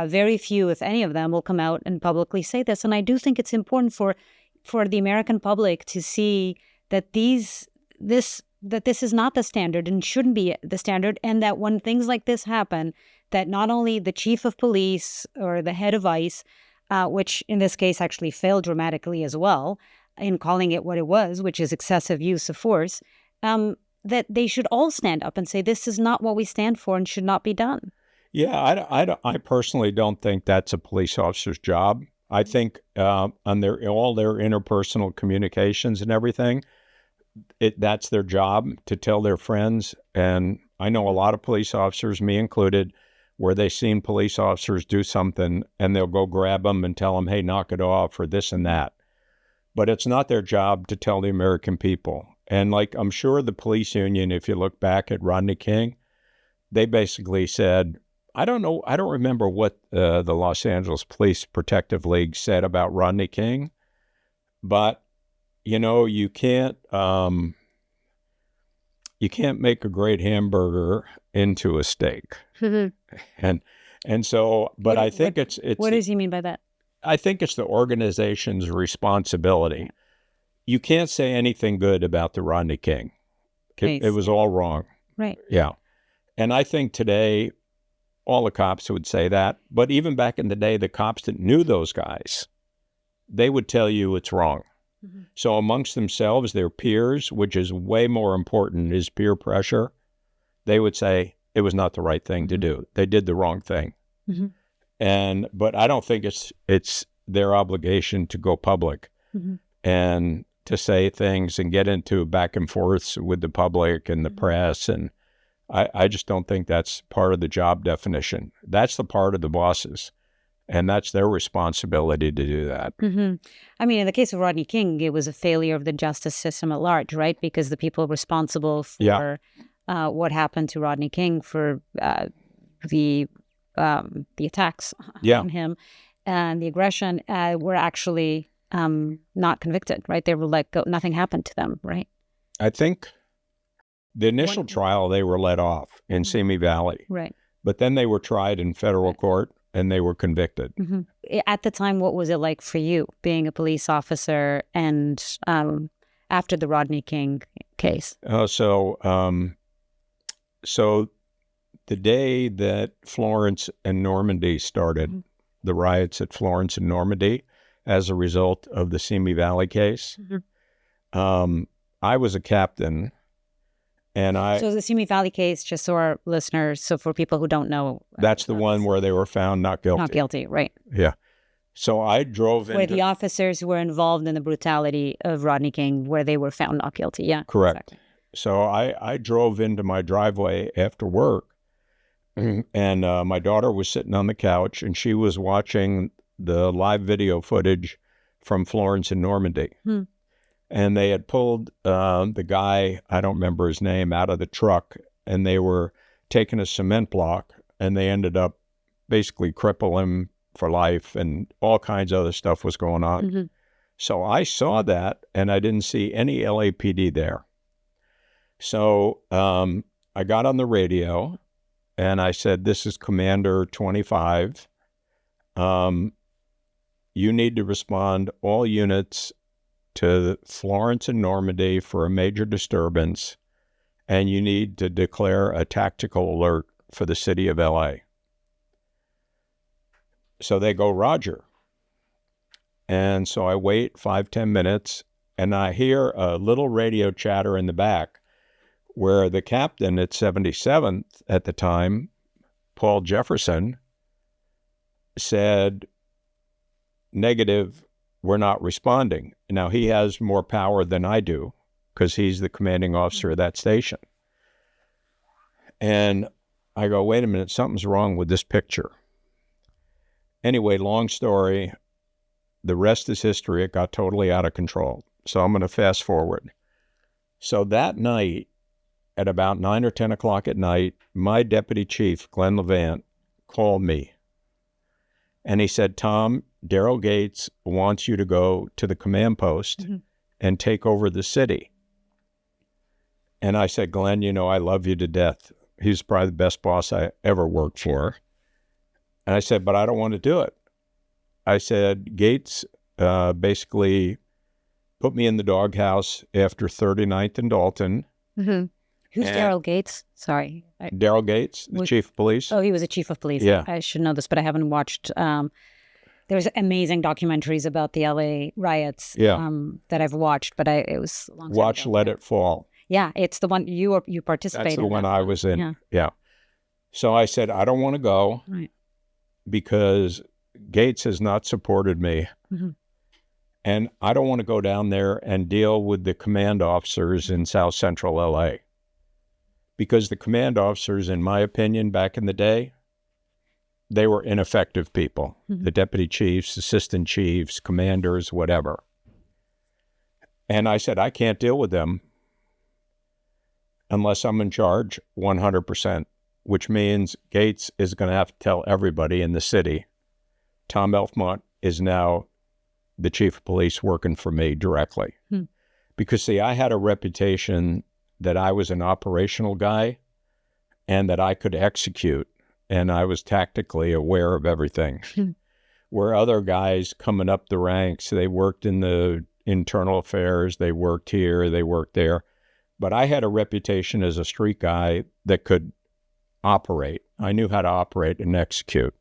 very few, if any of them, will come out and publicly say this. And I do think it's important for the American public to see that this is not the standard and shouldn't be the standard, and that when things like this happen, that not only the chief of police or the head of ICE, which in this case actually failed dramatically as well in calling it what it was, which is excessive use of force, that they should all stand up and say, this is not what we stand for and should not be done. Yeah, I personally don't think that's a police officer's job. I think on all their interpersonal communications and everything, that's their job to tell their friends. And I know a lot of police officers, me included, where they've seen police officers do something and they'll go grab them and tell them, hey, knock it off, or this and that. But it's not their job to tell the American people. And like, I'm sure the police union, if you look back at Rodney King, they basically said, I don't remember what the Los Angeles Police Protective League said about Rodney King, but you can't make a great hamburger into a steak. and so, but I think it's what does he mean by that? I think it's the organization's responsibility. You can't say anything good about the Rodney King. It was all wrong. Right. Yeah. And I think today, all the cops would say that. But even back in the day, the cops that knew those guys, they would tell you it's wrong. Mm-hmm. So amongst themselves, their peers, which is way more important, is peer pressure, they would say it was not the right thing to do. They did the wrong thing. Mm-hmm. But I don't think it's their obligation to go public and to say things and get into back and forths with the public and the press. And I just don't think that's part of the job definition. That's the part of the bosses. And that's their responsibility to do that. I mean, in the case of Rodney King, it was a failure of the justice system at large, right? Because the people responsible for what happened to Rodney King for the attacks on him and the aggression were actually not convicted, right? They were let go. Nothing happened to them, right? I think the initial trial, they were let off in Simi Valley. Right. But then they were tried in federal court and they were convicted. At the time, what was it like for you being a police officer and after the Rodney King case? So the day that Florence and Normandy started, the riots at Florence and Normandy, as a result of the Simi Valley case, I was a captain. So the Simi Valley case, just so our listeners, so for people who don't know. That's the one where they were found not guilty. Not guilty, right. Yeah. So I drove where the officers were involved in the brutality of Rodney King, where they were found not guilty. Yeah. Correct. Exactly. So I drove into my driveway after work, and my daughter was sitting on the couch, and she was watching the live video footage from Florence and Normandy. And they had pulled the guy, I don't remember his name, out of the truck, and they were taking a cement block, and they ended up basically crippling him for life, and all kinds of other stuff was going on. So I saw that, and I didn't see any LAPD there. So I got on the radio, and I said, "This is Commander 25. You need to respond, all units, to Florence and Normandy for a major disturbance, and you need to declare a tactical alert for the city of LA." So they go, "Roger." And so I wait 5-10 minutes, and I hear a little radio chatter in the back where the captain at 77th at the time, Paul Jefferson, said, "Negative, we're not responding." Now, he has more power than I do because he's the commanding officer of that station. And I go, "Wait a minute, something's wrong with this picture." Anyway, long story. The rest is history. It got totally out of control. So I'm going to fast forward. So that night, at about 9 or 10 o'clock at night, my deputy chief, Glenn Levant, called me. And he said, "Tom, Daryl Gates wants you to go to the command post and take over the city." And I said, "Glenn, you know, I love you to death. He's probably the best boss I ever worked for." And I said, "But I don't want to do it." I said, "Gates basically put me in the doghouse after 39th and Dalton." Who's Daryl Gates? Sorry. Daryl Gates, the chief of police. Oh, he was a chief of police. Yeah. I should know this, but I haven't watched. There's amazing documentaries about the LA riots that I've watched, but it was a long time Watch ago. Let It Fall. Yeah, it's the one you participated in. That's the one I was in. Yeah. So I said, "I don't want to go because Gates has not supported me. And I don't want to go down there and deal with the command officers in South Central LA. Because the command officers, in my opinion, back in the day, they were ineffective people. The deputy chiefs, assistant chiefs, commanders, whatever. And I said, I can't deal with them unless I'm in charge 100%, which means Gates is going to have to tell everybody in the city, Tom Elfmont is now the chief of police working for me directly. Because, see, I had a reputation that I was an operational guy and that I could execute, and I was tactically aware of everything. Where other guys coming up the ranks, they worked in the internal affairs, they worked here, they worked there. But I had a reputation as a street guy that could operate. I knew how to operate and execute.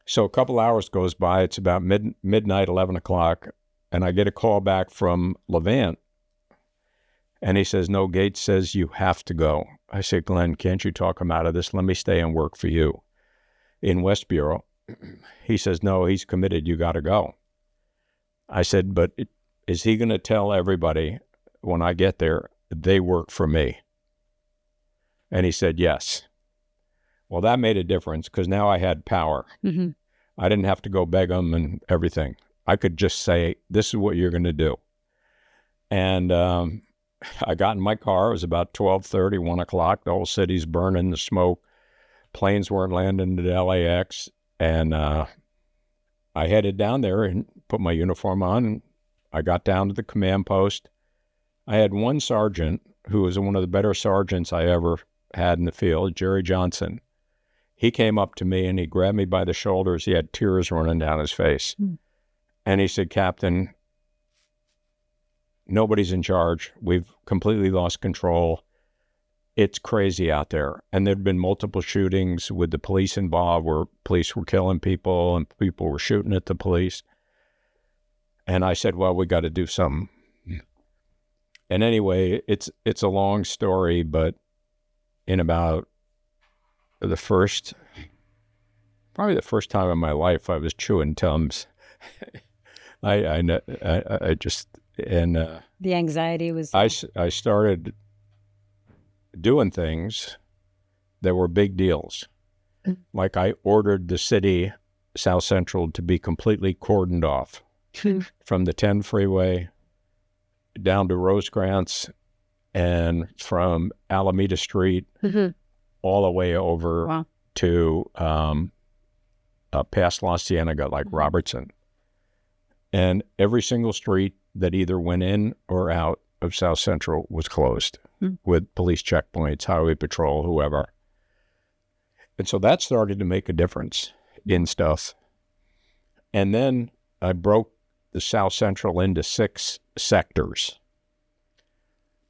So a couple hours goes by, it's about midnight, 11 o'clock, and I get a call back from Levant. And he says, "No, Gates says you have to go." I said, "Glenn, can't you talk him out of this? Let me stay and work for you in West Bureau." He says, "No, he's committed. You got to go." I said, "But is he going to tell everybody when I get there, they work for me? And he said, yes. Well, that made a difference because now I had power. Mm-hmm. I didn't have to go beg them and everything. I could just say, this is what you're going to do. And I got in my car. It was about 12:30, 1 o'clock. The whole city's burning, the smoke. Planes weren't landing at LAX. And I headed down there and put my uniform on. And I got down to the command post. I had one sergeant who was one of the better sergeants I ever had in the field, Jerry Johnson. He came up to me and he grabbed me by the shoulders. He had tears running down his face. And he said, Captain, nobody's in charge. We've completely lost control. It's crazy out there. And there'd been multiple shootings with the police involved where police were killing people and people were shooting at the police. And I said, well, we got to do something. And anyway, it's a long story, but in about probably the first time in my life I was chewing Tums. I just, and the anxiety was... I started doing things that were big deals. Like I ordered the city, South Central, to be completely cordoned off from the 10 freeway down to Rosecrans and from Alameda Street all the way over to past La Cienega, like Robertson. And every single street that either went in or out of South Central was closed with police checkpoints, highway patrol, whoever. And so that started to make a difference in stuff. And then I broke the South Central into 6 sectors.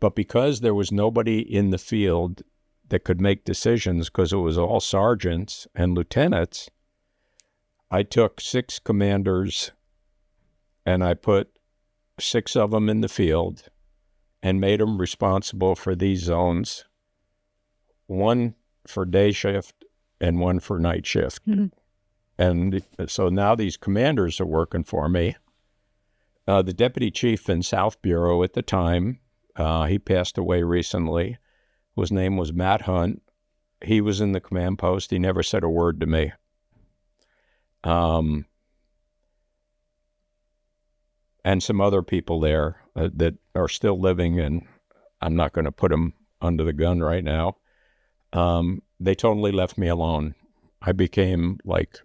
But because there was nobody in the field that could make decisions, because it was all sergeants and lieutenants, I took 6 commanders and I put 6 of them in the field and made them responsible for these zones, 1 for day shift and 1 for night shift. And so now these commanders are working for me. The deputy chief in South Bureau at the time, he passed away recently. His name was Matt Hunt. He was in the command post. He never said a word to me. And some other people there that are still living, and I'm not going to put them under the gun right now. They totally left me alone. I became like,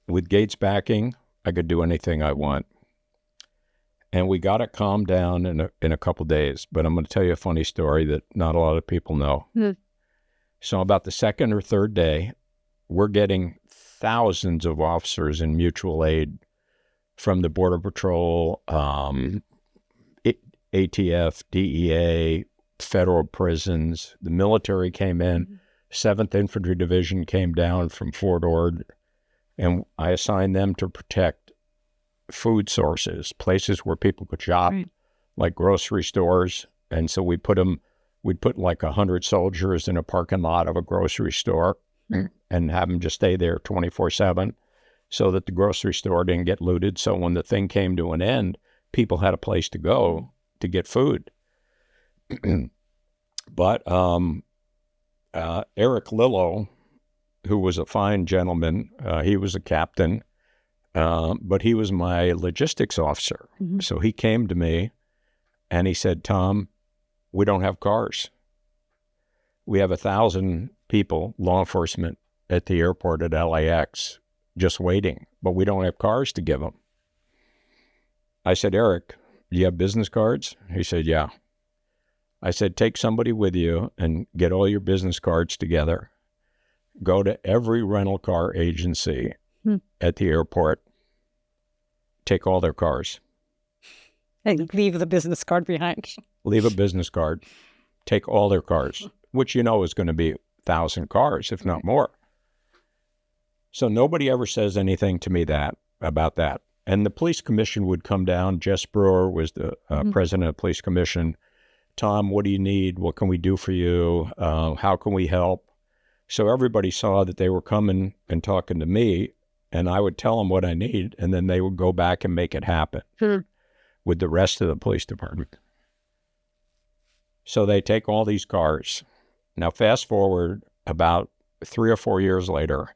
with Gates backing, I could do anything I want. And we got it calmed down in a couple days. But I'm going to tell you a funny story that not a lot of people know. So about the 2nd or 3rd day, we're getting thousands of officers in mutual aid from the Border Patrol, ATF, DEA, federal prisons. The military came in. 7th Infantry Division came down from Fort Ord, and I assigned them to protect food sources, places where people could shop, like grocery stores. And so we'd put like 100 soldiers in a parking lot of a grocery store and have them just stay there 24/7 so that the grocery store didn't get looted. So when the thing came to an end, people had a place to go to get food. But Eric Lillo, who was a fine gentleman, he was a captain, but he was my logistics officer. So he came to me and he said, Tom, we don't have cars. We have 1,000 people, law enforcement, at the airport at LAX just waiting, but we don't have cars to give them. I said, Eric, do you have business cards? He said, yeah. I said, take somebody with you and get all your business cards together. Go to every rental car agency at the airport. Take all their cars. And leave the business card behind. Leave a business card. Take all their cars, which you know is going to be 1,000 cars, if not more. So nobody ever says anything to me about that. And the police commission would come down. Jess Brewer was the president of the police commission. Tom, what do you need? What can we do for you? How can we help? So everybody saw that they were coming and talking to me, and I would tell them what I need, and then they would go back and make it happen. with the rest of the police department. So they take all these cars. Now, fast forward about 3 or 4 years later,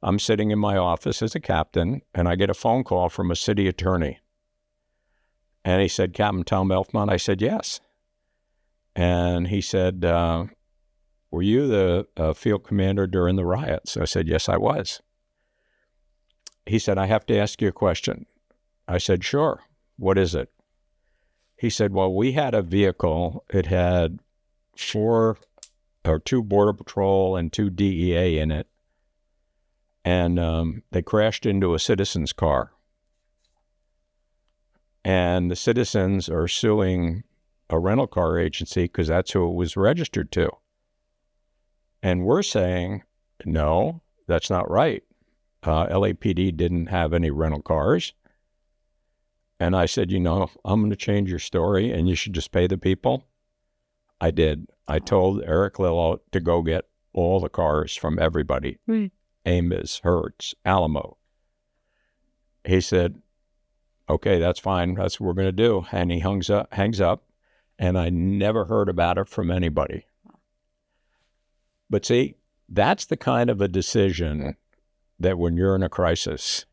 I'm sitting in my office as a captain, and I get a phone call from a city attorney. And he said, Captain Tom Elfmont? I said, yes. And he said, were you the field commander during the riots? I said, yes, I was. He said, I have to ask you a question. I said, sure. What is it? He said, well, we had a vehicle. It had 2 Border Patrol and 2 DEA in it. And they crashed into a citizen's car. And the citizens are suing a rental car agency because that's who it was registered to. And we're saying, no, that's not right. LAPD didn't have any rental cars. And I said, I'm going to change your story and you should just pay the people. I did. I told Eric Lillo to go get all the cars from everybody. Right. Amos, Hertz, Alamo. He said, okay, that's fine. That's what we're going to do. And he hangs up, and I never heard about it from anybody. But see, that's the kind of a decision that when you're in a crisis,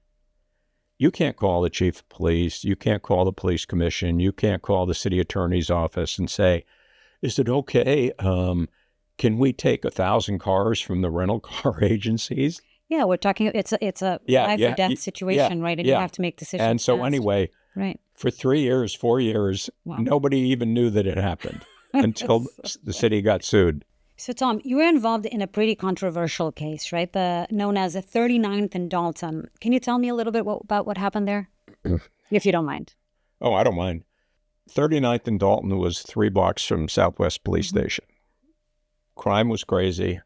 you can't call the chief of police, you can't call the police commission, you can't call the city attorney's office and say, is it okay? Can we take 1,000 cars from the rental car agencies? Yeah, we're talking, it's a life or death situation, right? And you have to make decisions. And so fast. Anyway, right. For 3 years, 4 years, nobody even knew that it happened until the city got sued. So, Tom, you were involved in a pretty controversial case, right? Known as the 39th and Dalton. Can you tell me a little bit about what happened there? If you don't mind. Oh, I don't mind. 39th and Dalton was 3 blocks from Southwest Police Station. Crime was crazy.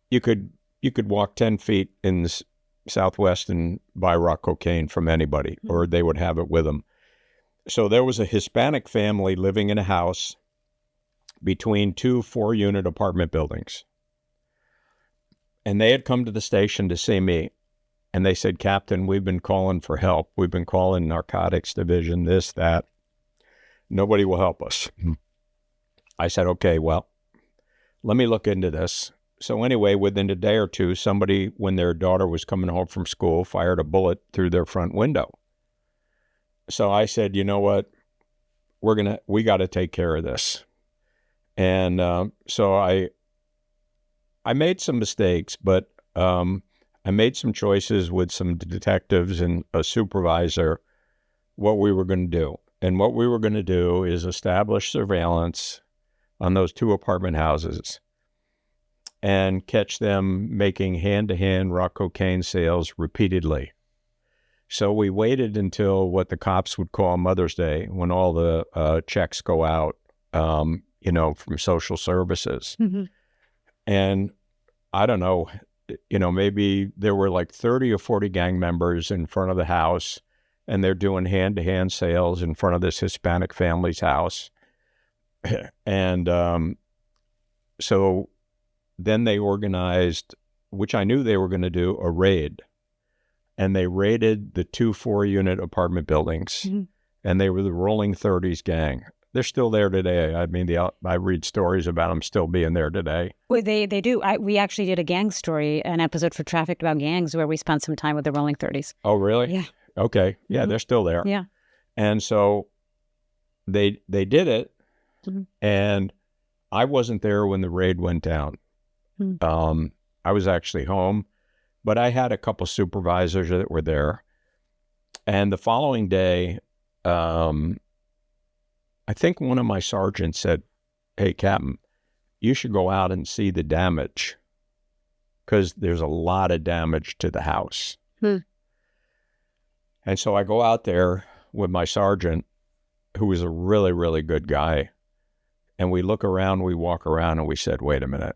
You could walk 10 feet in the Southwest and buy rock cocaine from anybody, or they would have it with them. So there was a Hispanic family living in a house between 2 4-unit apartment buildings. And they had come to the station to see me. And they said, Captain, we've been calling for help. We've been calling narcotics division, this, that. Nobody will help us. I said, okay, well, let me look into this. So anyway, within a day or two, somebody, when their daughter was coming home from school, fired a bullet through their front window. So I said, you know what? We got to take care of this. And so I made some mistakes, but I made some choices with some detectives and a supervisor what we were going to do. And what we were going to do is establish surveillance on those 2 apartment houses and catch them making hand-to-hand rock cocaine sales repeatedly. So we waited until what the cops would call Mother's Day, when all the checks go out, from social services. And I don't know, maybe there were like 30 or 40 gang members in front of the house, and they're doing hand-to-hand sales in front of this Hispanic family's house. And so then they organized, which I knew they were going to do, a raid. And they raided the 2 4-unit apartment buildings. And they were the Rolling 30s gang. They're still there today. I mean, I read stories about them still being there today. Well, they do. We actually did a gang story, an episode for Trafficked about gangs, where we spent some time with the Rolling 30s. Oh, really? Yeah. Okay. Yeah, they're still there. Yeah. And so they did it, and I wasn't there when the raid went down. I was actually home, but I had a couple supervisors that were there. And the following day, I think one of my sergeants said, hey, Captain, you should go out and see the damage, because there's a lot of damage to the house. And so I go out there with my sergeant, who was a really, really good guy. And we look around, we walk around, and we said, wait a minute.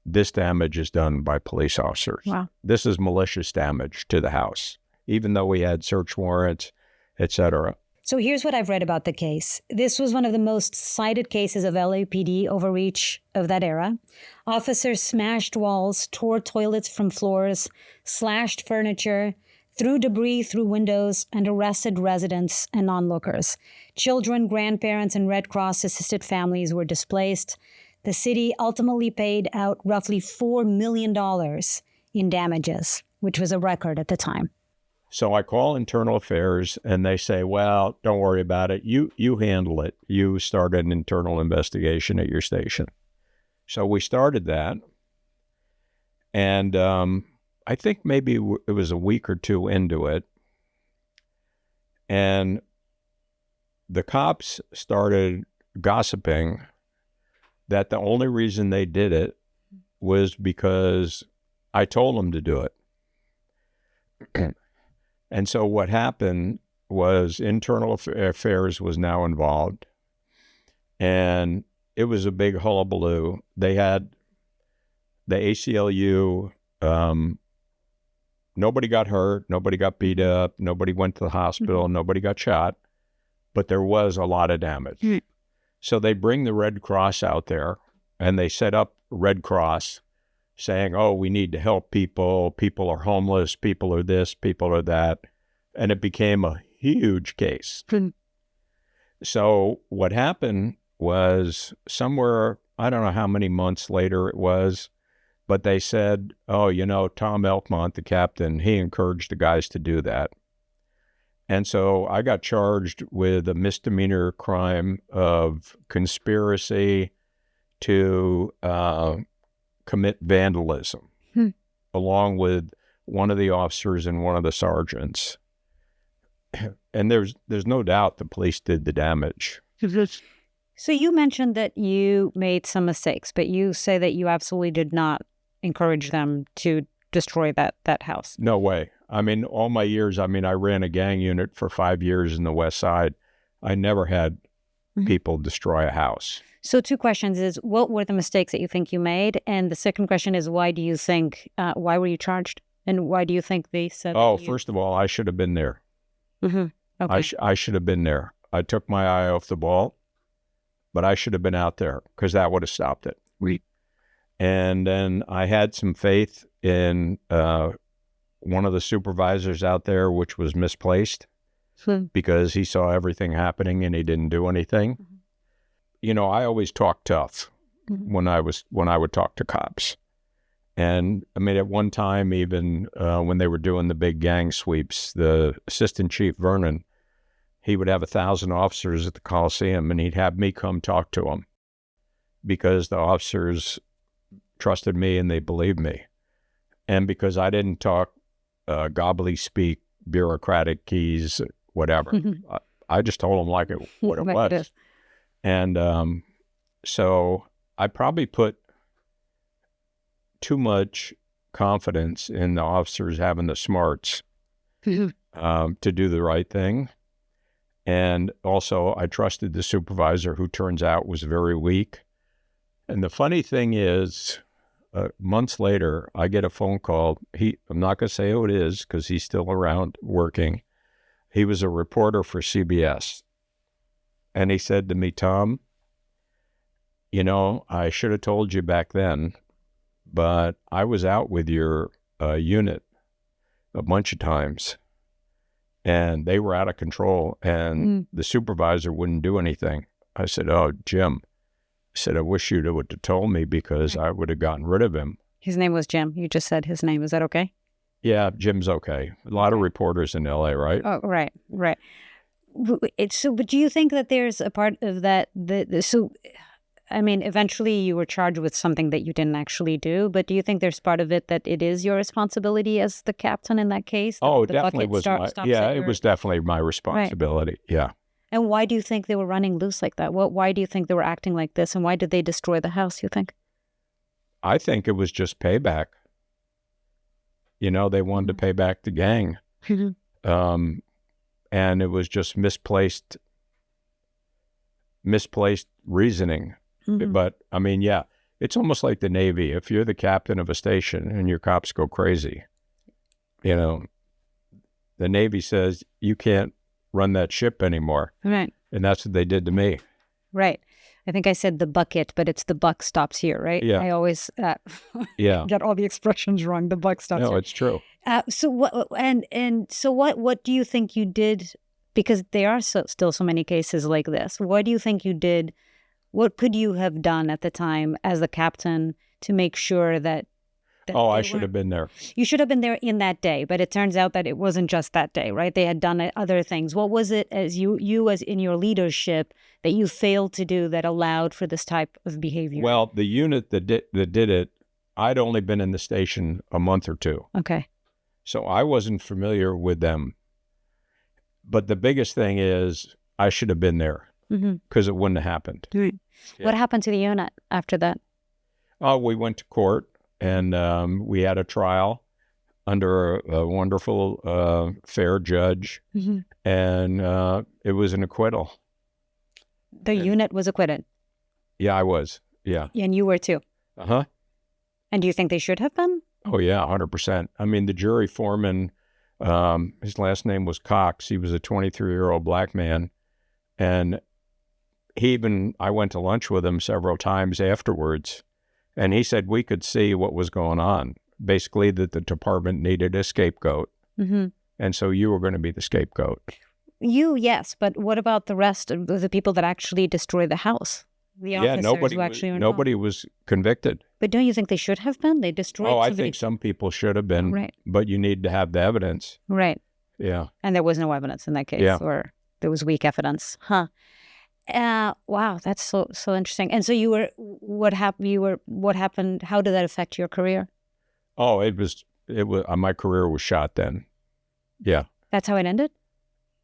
This damage is done by police officers. Wow. This is malicious damage to the house, even though we had search warrants, et cetera. So here's what I've read about the case. This was one of the most cited cases of LAPD overreach of that era. Officers smashed walls, tore toilets from floors, slashed furniture, threw debris through windows, and arrested residents and onlookers. Children, grandparents, and Red Cross-assisted families were displaced. The city ultimately paid out roughly $4 million in damages, which was a record at the time. So I call internal affairs, and they say, well, don't worry about it. You handle it. You started an internal investigation at your station. So we started that. And I think maybe it was a week or two into it. And the cops started gossiping that the only reason they did it was because I told them to do it. And so what happened was internal affairs was now involved, and it was a big hullabaloo. They had the ACLU, nobody got hurt, nobody got beat up, nobody went to the hospital, nobody got shot, but there was a lot of damage. So they bring the Red Cross out there, and they set up Red Cross saying, oh, we need to help people. People are homeless. People are this. People are that. And it became a huge case. So what happened was somewhere, I don't know how many months later it was, but they said, oh, you know, Tom Elfmont, the captain, he encouraged the guys to do that. And so I got charged with a misdemeanor crime of conspiracy to commit vandalism, along with one of the officers and one of the sergeants. And there's no doubt the police did the damage. So you mentioned that you made some mistakes, but you say that you absolutely did not encourage them to destroy that house. No way. I mean, all my years, I ran a gang unit for 5 years in the West Side. I never had people destroy a house. So 2 questions is, what were the mistakes that you think you made? And the second question is, why do you think, why were you charged? And why do you think they said First of all, I should have been there. Okay. I should have been there. I took my eye off the ball, but I should have been out there because that would have stopped it. And then I had some faith in one of the supervisors out there, which was misplaced because he saw everything happening and he didn't do anything. You know, I always talk tough when I would talk to cops. And I mean, at one time, even when they were doing the big gang sweeps, the assistant chief, Vernon, he would have 1,000 officers at the Coliseum, and he'd have me come talk to them because the officers trusted me and they believed me. And because I didn't talk gobbly-speak, bureaucratic keys, whatever, I just told them like what it was. And so I probably put too much confidence in the officers having the smarts to do the right thing. And also I trusted the supervisor, who turns out was very weak. And the funny thing is, months later, I get a phone call. I'm not going to say who it is because he's still around working. He was a reporter for CBS. And he said to me, Tom, you know, I should have told you back then, but I was out with your unit a bunch of times, and they were out of control, and the supervisor wouldn't do anything. I said, oh, Jim. I said, I wish you would have told me because I would have gotten rid of him. His name was Jim. You just said his name. Is that okay? Yeah, Jim's okay. A lot of reporters in L.A., right? Oh, right. So, but do you think that there's a part of that, I mean, eventually you were charged with something that you didn't actually do, but do you think there's part of it that it is your responsibility as the captain in that case? Oh, it definitely was it was definitely my responsibility. Right. Yeah. And why do you think they were running loose like that? Why do you think they were acting like this? And why did they destroy the house, you think? I think it was just payback. You know, they wanted to pay back the gang. And it was just misplaced reasoning. But I mean, yeah, it's almost like the Navy. If you're the captain of a station and your cops go crazy, you know, the Navy says you can't run that ship anymore. Right. And that's what they did to me. Right. I think I said the bucket, but it's the buck stops here, right? Yeah. I always Yeah. get all the expressions wrong. The buck stops No, here. it's true. So what do you think you did? Because there are still so many cases like this. What do you think you did? What could you have done at the time as the captain to make sure that I should have been there. You should have been there in that day, but it turns out that it wasn't just that day, right? They had done other things. What was it as you as in your leadership that you failed to do that allowed for this type of behavior? Well, the unit that did it, I'd only been in the station a month or two. Okay. So I wasn't familiar with them. But the biggest thing is I should have been there because it wouldn't have happened. Right. Yeah. What happened to the unit after that? Oh, we went to court. And we had a trial under a wonderful, fair judge, and it was an acquittal. The unit was acquitted? Yeah, I was. Yeah. And you were too? Uh-huh. And do you think they should have been? Oh, yeah, 100%. I mean, the jury foreman, his last name was Cox. He was a 23-year-old black man. And I went to lunch with him several times afterwards. And he said we could see what was going on, basically that the department needed a scapegoat. And so you were going to be the scapegoat. You, yes. But what about the rest of the people that actually destroyed the house? The officers who actually were involved? Nobody was convicted. But don't you think they should have been? They destroyed I think some people should have been, right. But you need to have the evidence. Right. Yeah. And there was no evidence in that case, or there was weak evidence. Huh. Wow, that's so interesting. And so what happened? How did that affect your career? Oh, it was my career was shot then. Yeah. That's how it ended?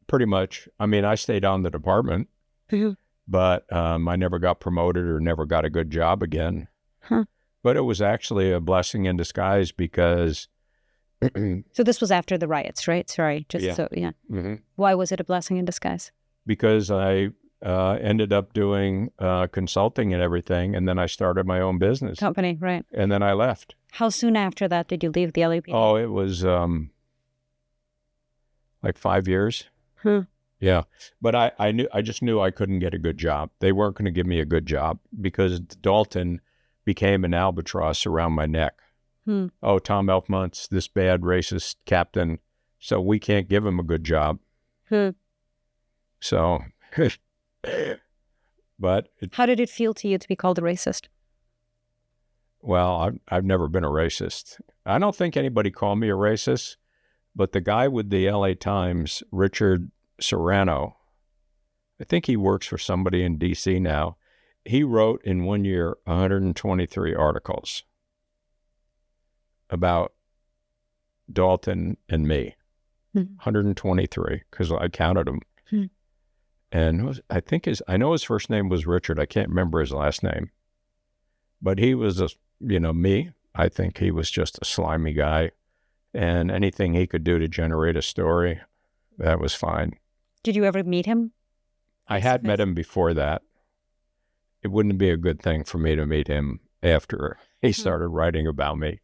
Pretty much. I mean, I stayed on the department, but I never got promoted or never got a good job again. Huh. But it was actually a blessing in disguise because... So this was after the riots, right? Sorry. Why was it a blessing in disguise? Because I... ended up doing consulting and everything, and then I started my own business. Company, right. And then I left. How soon after that did you leave the LAPD? Oh, it was like 5 years. Yeah. But I just knew I couldn't get a good job. They weren't going to give me a good job because Dalton became an albatross around my neck. Oh, Tom Elfmont's this bad racist captain, so we can't give him a good job. So... But how did it feel to you to be called a racist? Well, I've never been a racist. I don't think anybody called me a racist, but the guy with the LA Times, Richard Serrano, I think he works for somebody in DC now. He wrote in 1 year 123 articles about Dalton and me. 123, because I counted them. And I know his first name was Richard. I can't remember his last name. But he was, me. I think he was just a slimy guy. And anything he could do to generate a story, that was fine. Did you ever meet him? I had met him before that. It wouldn't be a good thing for me to meet him after he started writing about me.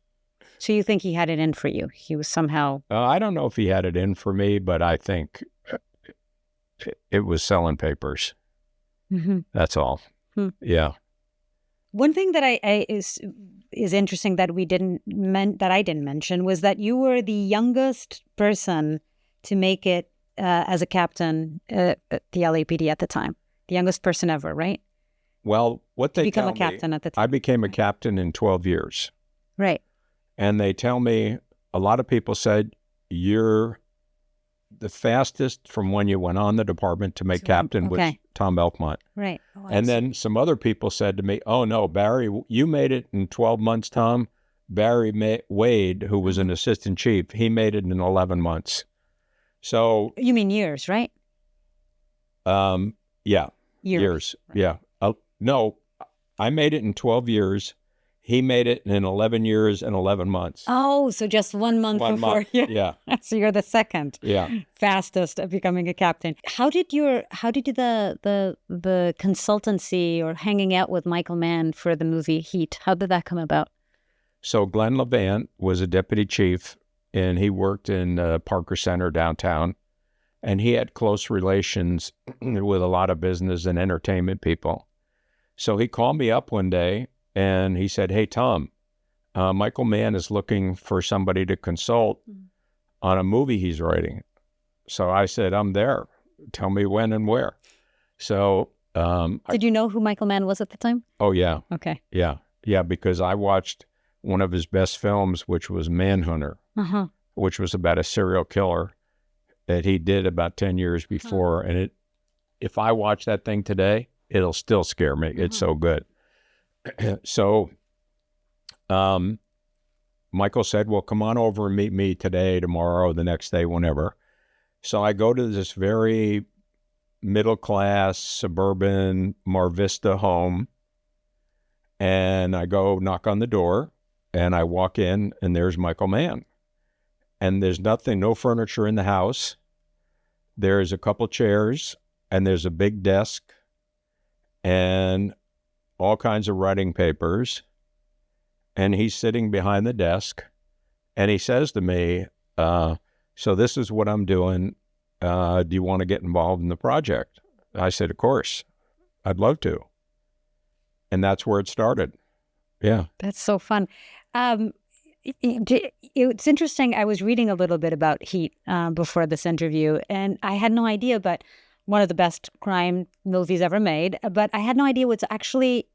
So you think he had it in for you? He was somehow... I don't know if he had it in for me, but I think... it was selling papers. That's all. Yeah. One thing that is interesting that I didn't mention was that you were the youngest person to make it as a captain at the LAPD at the time. The youngest person ever, right? Well, what they become a captain at the time. I became a captain in 12 years. Right. And they tell me, a lot of people said, you're the fastest from when you went on the department to make captain was Tom Elfmont. Right. And then some other people said to me, oh, no, Barry, you made it in 12 months, Tom. Barry Wade, who was an assistant chief, he made it in 11 months. So... You mean years, right? Yeah. Years. Right. Yeah. No, I made it in 12 years. He made it in 11 years and 11 months. Oh, so just 1 month before you. Yeah. So you're the second fastest of becoming a captain. How did the consultancy or hanging out with Michael Mann for the movie Heat, how did that come about? So Glenn Levant was a deputy chief, and he worked in Parker Center downtown, and he had close relations with a lot of business and entertainment people. So he called me up one day and he said, "Hey, Tom, Michael Mann is looking for somebody to consult on a movie he's writing." So I said, "I'm there. Tell me when and where." So did you know who Michael Mann was at the time? Oh, yeah. Okay. Yeah, because I watched one of his best films, which was Manhunter, which was about a serial killer that he did about 10 years before. And if I watch that thing today, it'll still scare me. It's so good. So Michael said, "Well, come on over and meet me today, tomorrow, the next day, whenever." So I go to this very middle-class, suburban Mar Vista home, and I go knock on the door, and I walk in, and there's Michael Mann. And there's nothing, no furniture in the house. There's a couple chairs, and there's a big desk, and all kinds of writing papers. And he's sitting behind the desk, and he says to me, "So this is what I'm doing. Do you want to get involved in the project?" I said, "Of course. I'd love to." And that's where it started. Yeah. That's so fun. It's interesting. I was reading a little bit about Heat before this interview, and I had no idea, but one of the best crime movies ever made. But I had no idea what's actually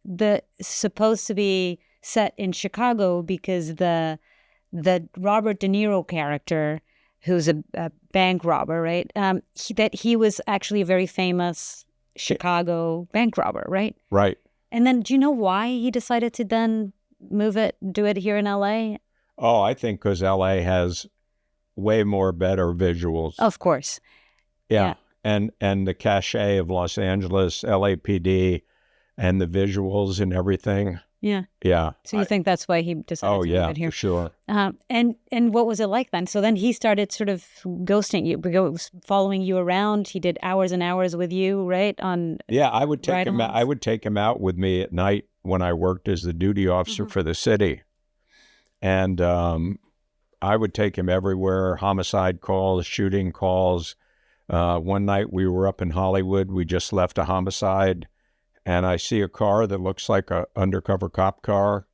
supposed to be set in Chicago, because the Robert De Niro character, who's a bank robber, right? He was actually a very famous Chicago bank robber, right? Right. And then, do you know why he decided to then do it here in LA? Oh, I think because LA has way more better visuals. Of course. Yeah. And the cachet of Los Angeles, LAPD, and the visuals and everything. Yeah. Yeah. So you think that's why he decided to move it here? For sure. And what was it like then? So then he started sort of ghosting you, following you around. He did hours and hours with you, right? I would take him. I would take him out with me at night when I worked as the duty officer for the city, and I would take him everywhere. Homicide calls, shooting calls. One night we were up in Hollywood. We just left a homicide. And I see a car that looks like an undercover cop car.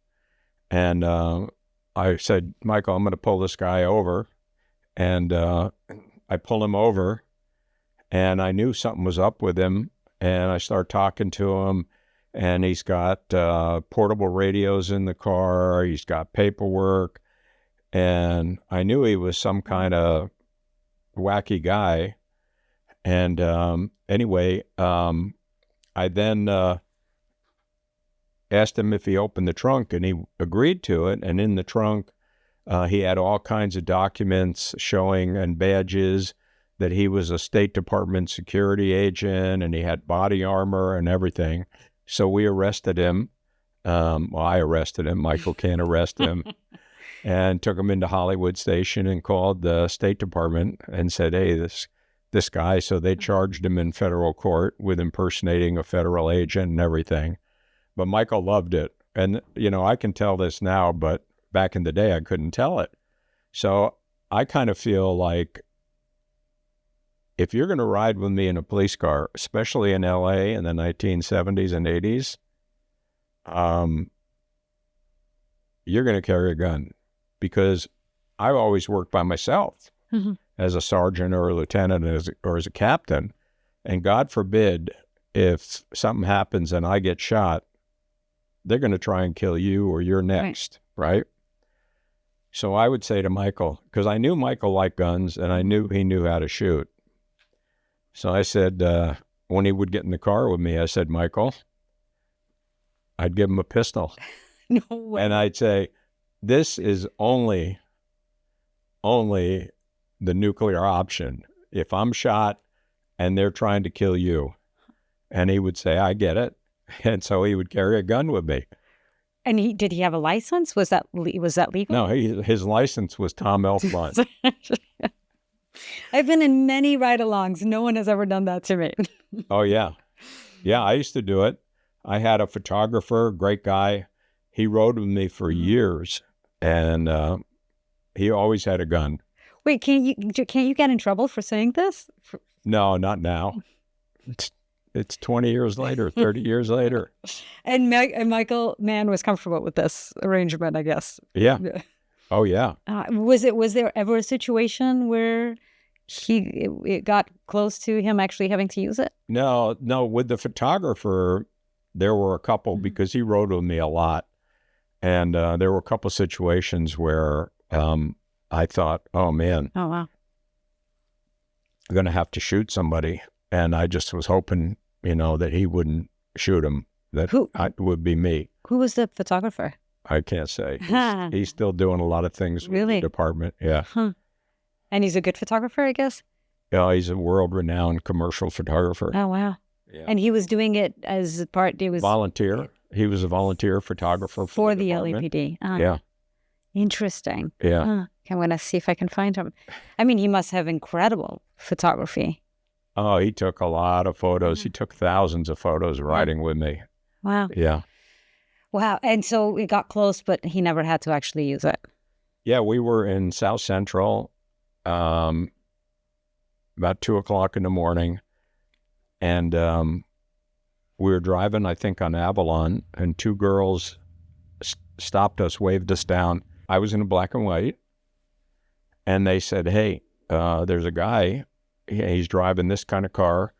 And I said, "Michael, I'm going to pull this guy over." And I pull him over, and I knew something was up with him. And I start talking to him, and he's got portable radios in the car. He's got paperwork. And I knew he was some kind of wacky guy. And anyway, I then asked him if he opened the trunk, and he agreed to it. And in the trunk, he had all kinds of documents showing and badges that he was a State Department security agent, and he had body armor and everything. So we arrested him. I arrested him. Michael can't arrest him. And took him into Hollywood Station and called the State Department and said, "Hey, this guy," so they charged him in federal court with impersonating a federal agent and everything. But Michael loved it. And, I can tell this now, but back in the day, I couldn't tell it. So I kind of feel like if you're going to ride with me in a police car, especially in LA in the 1970s and 80s, you're going to carry a gun, because I've always worked by myself. As a sergeant or a lieutenant or as a captain. And God forbid, if something happens and I get shot, they're going to try and kill you or you're next, right? So I would say to Michael, because I knew Michael liked guns and I knew he knew how to shoot. So I said, when he would get in the car with me, I said, "Michael," I'd give him a pistol. No way. And I'd say, "This is only the nuclear option. If I'm shot and they're trying to kill you." And he would say, "I get it." And so he would carry a gun with me. And did he have a license? Was that legal? No, his license was Tom Elfmont. I've been in many ride-alongs. No one has ever done that to me. Oh, yeah. Yeah, I used to do it. I had a photographer, great guy. He rode with me for years, and he always had a gun. Wait, can't you get in trouble for saying this? No, not now. It's 20 years later, 30 years later. And Michael Mann was comfortable with this arrangement, I guess. Yeah. Oh, yeah. Was there ever a situation where it got close to him actually having to use it? No. With the photographer, there were a couple because he rode with me a lot. And there were a couple situations where I thought, oh, man. Oh, wow. I'm going to have to shoot somebody. And I just was hoping, that he wouldn't shoot him. That it would be me. Who was the photographer? I can't say. He's still doing a lot of things with the department. Yeah. Huh. And he's a good photographer, I guess? Yeah, he's a world-renowned commercial photographer. Oh, wow. Yeah. And he was doing it as volunteer. He was a volunteer photographer for the LAPD. Yeah. Interesting. Yeah. Huh. I'm going to see if I can find him. I mean, he must have incredible photography. Oh, he took a lot of photos. He took thousands of photos riding with me. Wow. Yeah. Wow. And so it got close, but he never had to actually use it. Yeah, we were in South Central about 2 o'clock in the morning. And we were driving, I think, on Avalon, and two girls stopped us, waved us down. I was in a black and white. And they said, hey, there's a guy. He's driving this kind of car,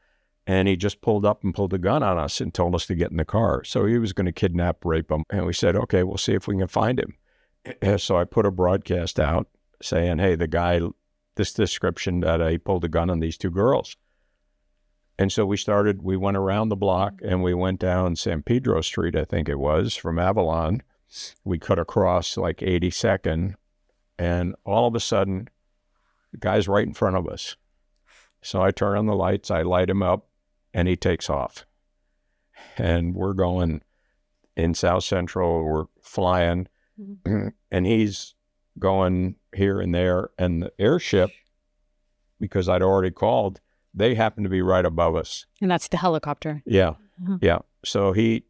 and he just pulled up and pulled a gun on us and told us to get in the car. So he was going to kidnap, rape him. And we said, okay, we'll see if we can find him. So I put a broadcast out saying, hey, the guy, this description that he pulled a gun on these two girls. And so we went around the block, and we went down San Pedro Street, I think it was, from Avalon. We cut across like 82nd, and all of a sudden, the guy's right in front of us. So I turn on the lights, I light him up, and he takes off. And we're going in South Central, we're flying, and he's going here and there. And the airship, because I'd already called, they happened to be right above us. And that's the helicopter. Yeah, yeah. So he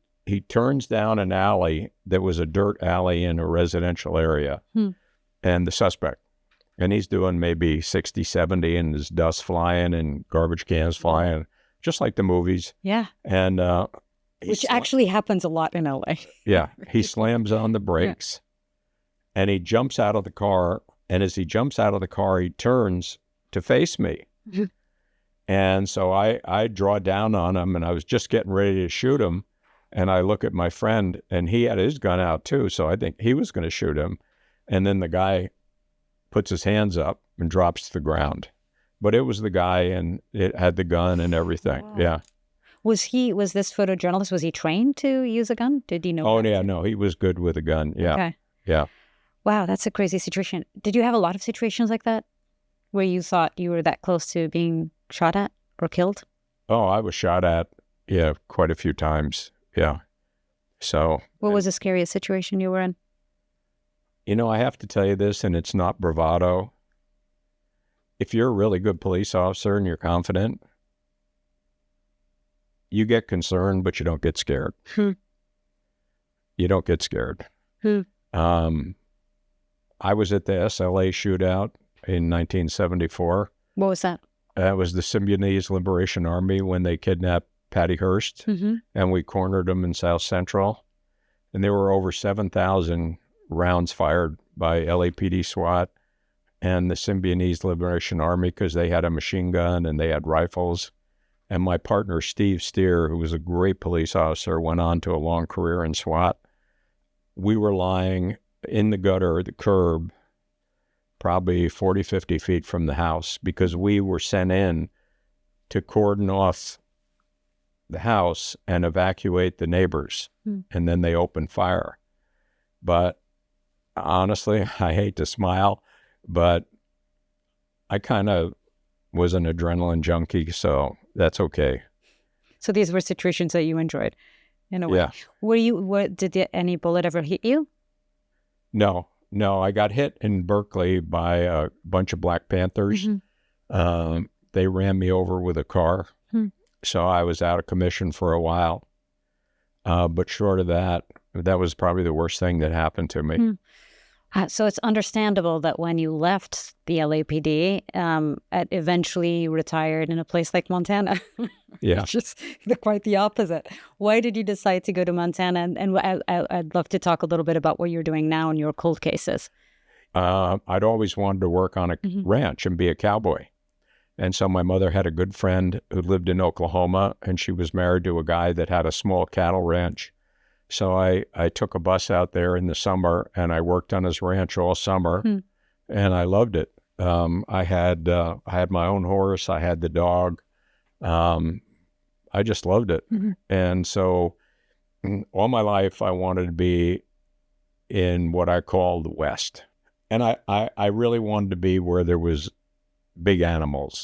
turns down an alley that was a dirt alley in a residential area, and the suspect. And he's doing maybe 60, 70, and there's dust flying and garbage cans flying, just like the movies. Yeah. And which actually happens a lot in LA. Yeah. He slams on the brakes, and he jumps out of the car. And as he jumps out of the car, he turns to face me. And so I draw down on him, and I was just getting ready to shoot him. And I look at my friend, and he had his gun out too. So I think he was going to shoot him. And then the guy puts his hands up and drops to the ground. But it was the guy, and it had the gun and everything. Wow. Yeah. Was this photojournalist, was he trained to use a gun? Did he know? Oh, yeah, no, he was good with a gun. Yeah. Okay. Yeah. Wow, that's a crazy situation. Did you have a lot of situations like that where you thought you were that close to being shot at or killed? Oh, I was shot at, quite a few times. Yeah. So. What was the scariest situation you were in? I have to tell you this, and it's not bravado. If you're a really good police officer and you're confident, you get concerned, but you don't get scared. You don't get scared. I was at the SLA shootout in 1974. What was that? That was the Symbionese Liberation Army when they kidnapped Patty Hearst, and we cornered them in South Central. And there were over 7,000 rounds fired by LAPD SWAT and the Symbionese Liberation Army, because they had a machine gun and they had rifles. And my partner, Steve Steer, who was a great police officer, went on to a long career in SWAT. We were lying in the gutter, the curb, probably 40, 50 feet from the house, because we were sent in to cordon off the house and evacuate the neighbors. And then they opened fire. But honestly, I hate to smile, but I kind of was an adrenaline junkie, so that's okay. So these were situations that you enjoyed, in a way. Yeah. Did any bullet ever hit you? No. I got hit in Berkeley by a bunch of Black Panthers. They ran me over with a car, so I was out of commission for a while. But short of that, that was probably the worst thing that happened to me. So it's understandable that when you left the LAPD, eventually retired in a place like Montana. Yeah. It's just quite the opposite. Why did you decide to go to Montana? And I'd love to talk a little bit about what you're doing now in your cold cases. I'd always wanted to work on a ranch and be a cowboy. And so my mother had a good friend who lived in Oklahoma, and she was married to a guy that had a small cattle ranch. So I took a bus out there in the summer, and I worked on his ranch all summer, and I loved it. I had my own horse. I had the dog. I just loved it. And so all my life, I wanted to be in what I call the West. And I really wanted to be where there was big animals,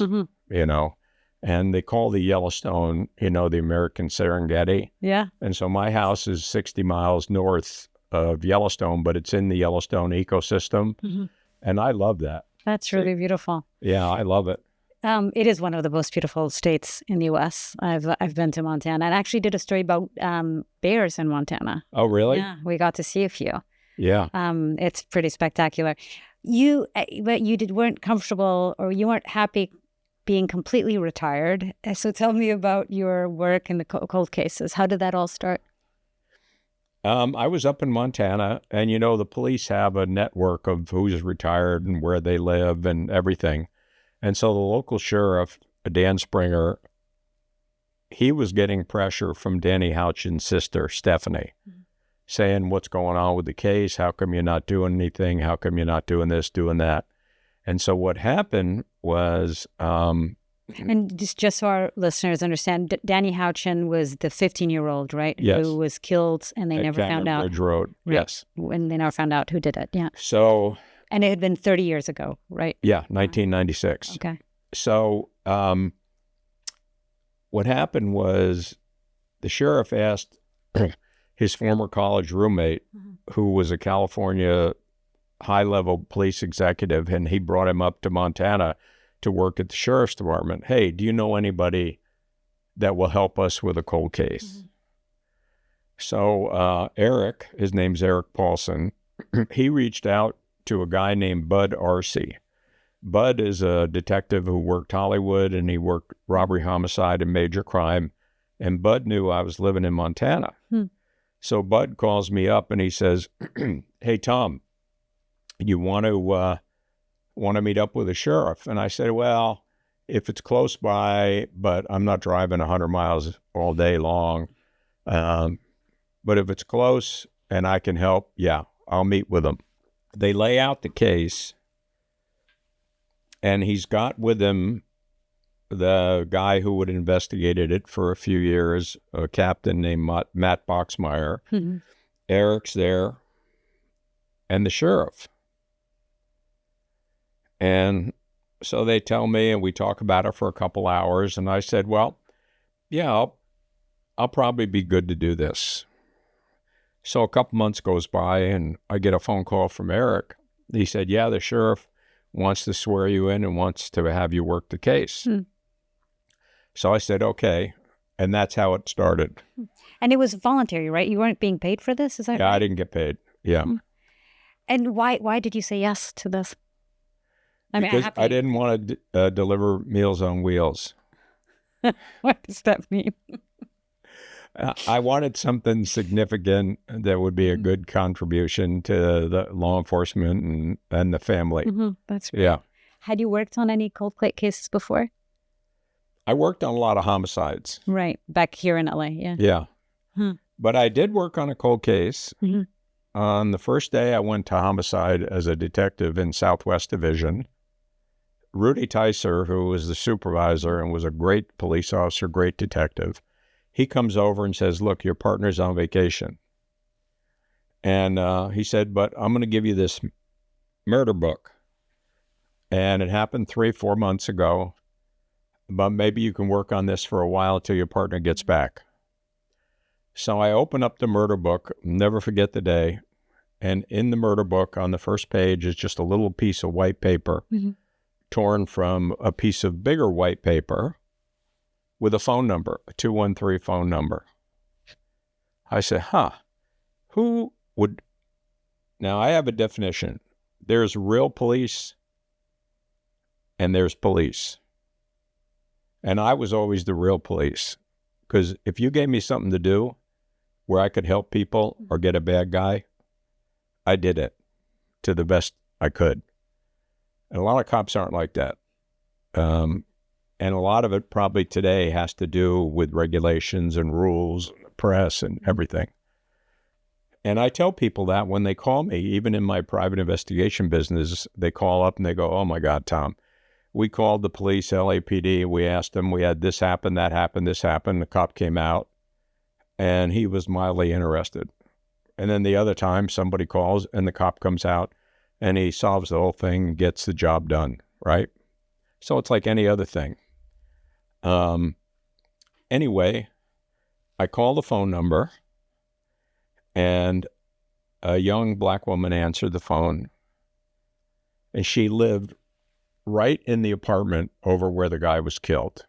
you know. And they call the Yellowstone, you know, the American Serengeti. Yeah. And so my house is 60 miles north of Yellowstone, but it's in the Yellowstone ecosystem. And I love that. That's really beautiful. Yeah, I love it. It is one of the most beautiful states in the U.S. I've been to Montana. I actually did a story about bears in Montana. Oh, really? Yeah, we got to see a few. Yeah. It's pretty spectacular. But you weren't comfortable, or you weren't happy being completely retired. So tell me about your work in the cold cases. How did that all start? I was up in Montana, and, you know, the police have a network of who's retired and where they live and everything. And so the local sheriff, Dan Springer, he was getting pressure from Danni Houchins' sister, Stephanie, saying, what's going on with the case? How come you're not doing anything? How come you're not doing this, doing that? And so what happened was... and just so our listeners understand, Danni Houchin was the 15-year-old, right? Yes. Who was killed, and they never found out. Bridge Road, right. Yes. And they never found out who did it, yeah. So... And it had been 30 years ago, right? Yeah, 1996. Okay. So what happened was the sheriff asked his former college roommate, who was a California high-level police executive, and he brought him up to Montana to work at the sheriff's department. Hey, do you know anybody that will help us with a cold case? So Eric, his name's Eric Paulson, he reached out to a guy named Bud Arcee. Bud is a detective who worked Hollywood, and he worked robbery, homicide, and major crime. And Bud knew I was living in Montana. So Bud calls me up and he says, hey, Tom, you want to meet up with the sheriff? And I said, well, if it's close by, but I'm not driving 100 miles all day long. But if it's close and I can help, yeah, I'll meet with him. They lay out the case, and he's got with him the guy who had investigated it for a few years, a captain named Matt Boxmeyer. Eric's there, and the sheriff. And so they tell me, and we talk about it for a couple hours, and I said, well, yeah, I'll probably be good to do this. So a couple months goes by, and I get a phone call from Eric. He said, yeah, the sheriff wants to swear you in and wants to have you work the case. So I said, okay. And that's how it started. And it was voluntary, right? You weren't being paid for this? Is that right? Yeah, I didn't get paid. Yeah. And why did you say yes to this? I mean, because I didn't want to deliver Meals on Wheels. What does that mean? I wanted something significant that would be a good contribution to the law enforcement and the family. That's great. Yeah. Had you worked on any cold cases before? I worked on a lot of homicides. Right. Back here in LA, yeah. Yeah. But I did work on a cold case. On the first day, I went to homicide as a detective in Southwest Division. Rudy Tyser, who was the supervisor and was a great police officer, great detective, he comes over and says, look, your partner's on vacation. And he said, but I'm going to give you this murder book. And it happened 3-4 months ago, but maybe you can work on this for a while until your partner gets back. So I open up the murder book, never forget the day. And in the murder book on the first page is just a little piece of white paper torn from a piece of bigger white paper with a phone number, a 213 phone number. I said, who would Now, I have a definition. There's real police and there's police. And I was always the real police, because if you gave me something to do where I could help people or get a bad guy, I did it to the best I could. And a lot of cops aren't like that. And a lot of it probably today has to do with regulations and rules, and the press and everything. And I tell people that when they call me, even in my private investigation business, they call up and they go, "Oh my God, Tom, we called the police, LAPD. We asked them, we had this happen, that happened, this happened." The cop came out and he was mildly interested. And then the other time somebody calls and the cop comes out and he solves the whole thing, gets the job done, right? So it's like any other thing. Anyway, I call the phone number and a young black woman answered the phone, and she lived right in the apartment over where the guy was killed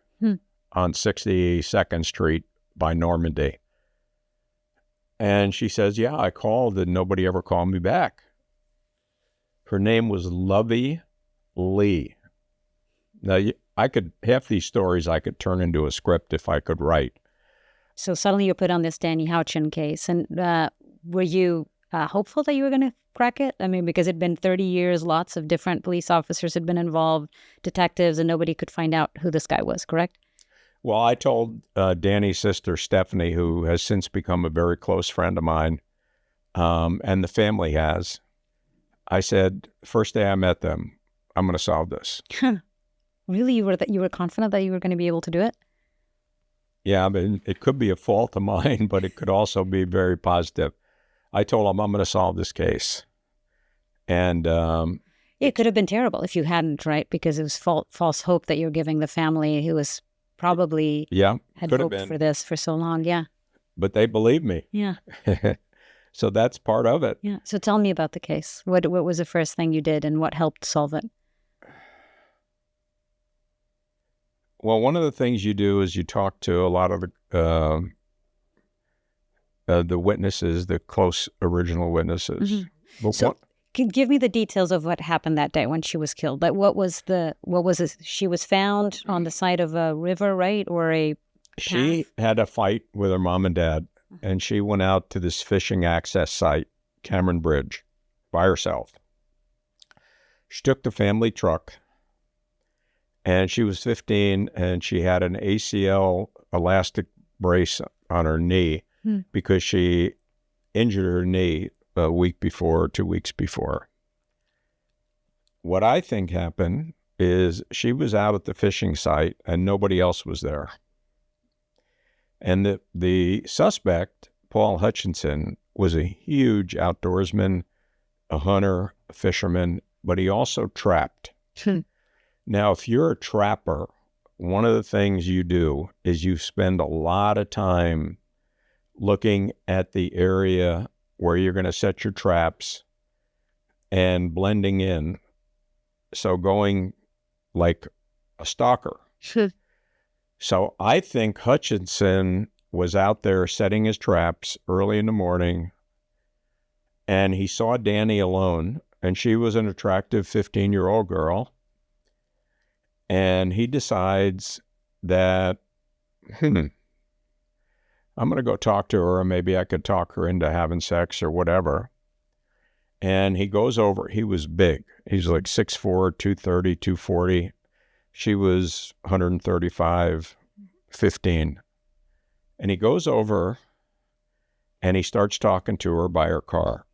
on 62nd Street by Normandy. And she says, "Yeah, I called and nobody ever called me back." Her name was Lovey Lee. Now, half these stories I could turn into a script if I could write. So suddenly you're put on this Danni Houchins case. And were you hopeful that you were going to crack it? I mean, because it'd been 30 years, lots of different police officers had been involved, detectives, and nobody could find out who this guy was, correct? Well, I told Danny's sister, Stephanie, who has since become a very close friend of mine, and the family has, I said, first day I met them, I'm going to solve this. Really? You were confident that you were going to be able to do it? Yeah, I mean, it could be a fault of mine, but it could also be very positive. I told them I'm going to solve this case. And it could have been terrible if you hadn't, right? Because it was false hope that you're giving the family who was probably had hoped for this for so long. Yeah. But they believed me. Yeah. So that's part of it. Yeah. So tell me about the case. What was the first thing you did and what helped solve it? Well, one of the things you do is you talk to a lot of the witnesses, the close original witnesses. Mm-hmm. So give me the details of what happened that day when she was killed. Like what was it? She was found on the side of a river, right? Or a path? She had a fight with her mom and dad, and she went out to this fishing access site, Cameron Bridge, by herself. She took the family truck. And she was 15, and she had an ACL elastic brace on her knee because she injured her knee a week before, 2 weeks before. What I think happened is she was out at the fishing site, and nobody else was there. And the suspect, Paul Hutchinson, was a huge outdoorsman, a hunter, a fisherman, but he also trapped. Now, if you're a trapper, one of the things you do is you spend a lot of time looking at the area where you're going to set your traps and blending in. So going like a stalker. So I think Hutchinson was out there setting his traps early in the morning, and he saw Danni alone, and she was an attractive 15-year-old girl. And he decides that, I'm going to go talk to her, or maybe I could talk her into having sex or whatever. And he goes over. He was big. He's like 6'4", 230, 240. She was 135, 15. And he goes over and he starts talking to her by her car.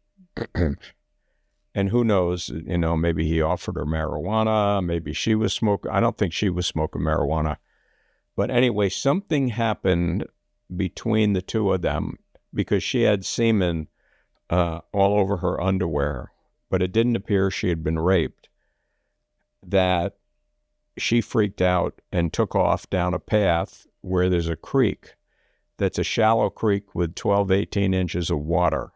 And who knows, maybe he offered her marijuana, maybe she was smoking. I don't think she was smoking marijuana. But anyway, something happened between the two of them because she had semen all over her underwear, but it didn't appear she had been raped, that she freaked out and took off down a path where there's a creek that's a shallow creek with 12, 18 inches of water.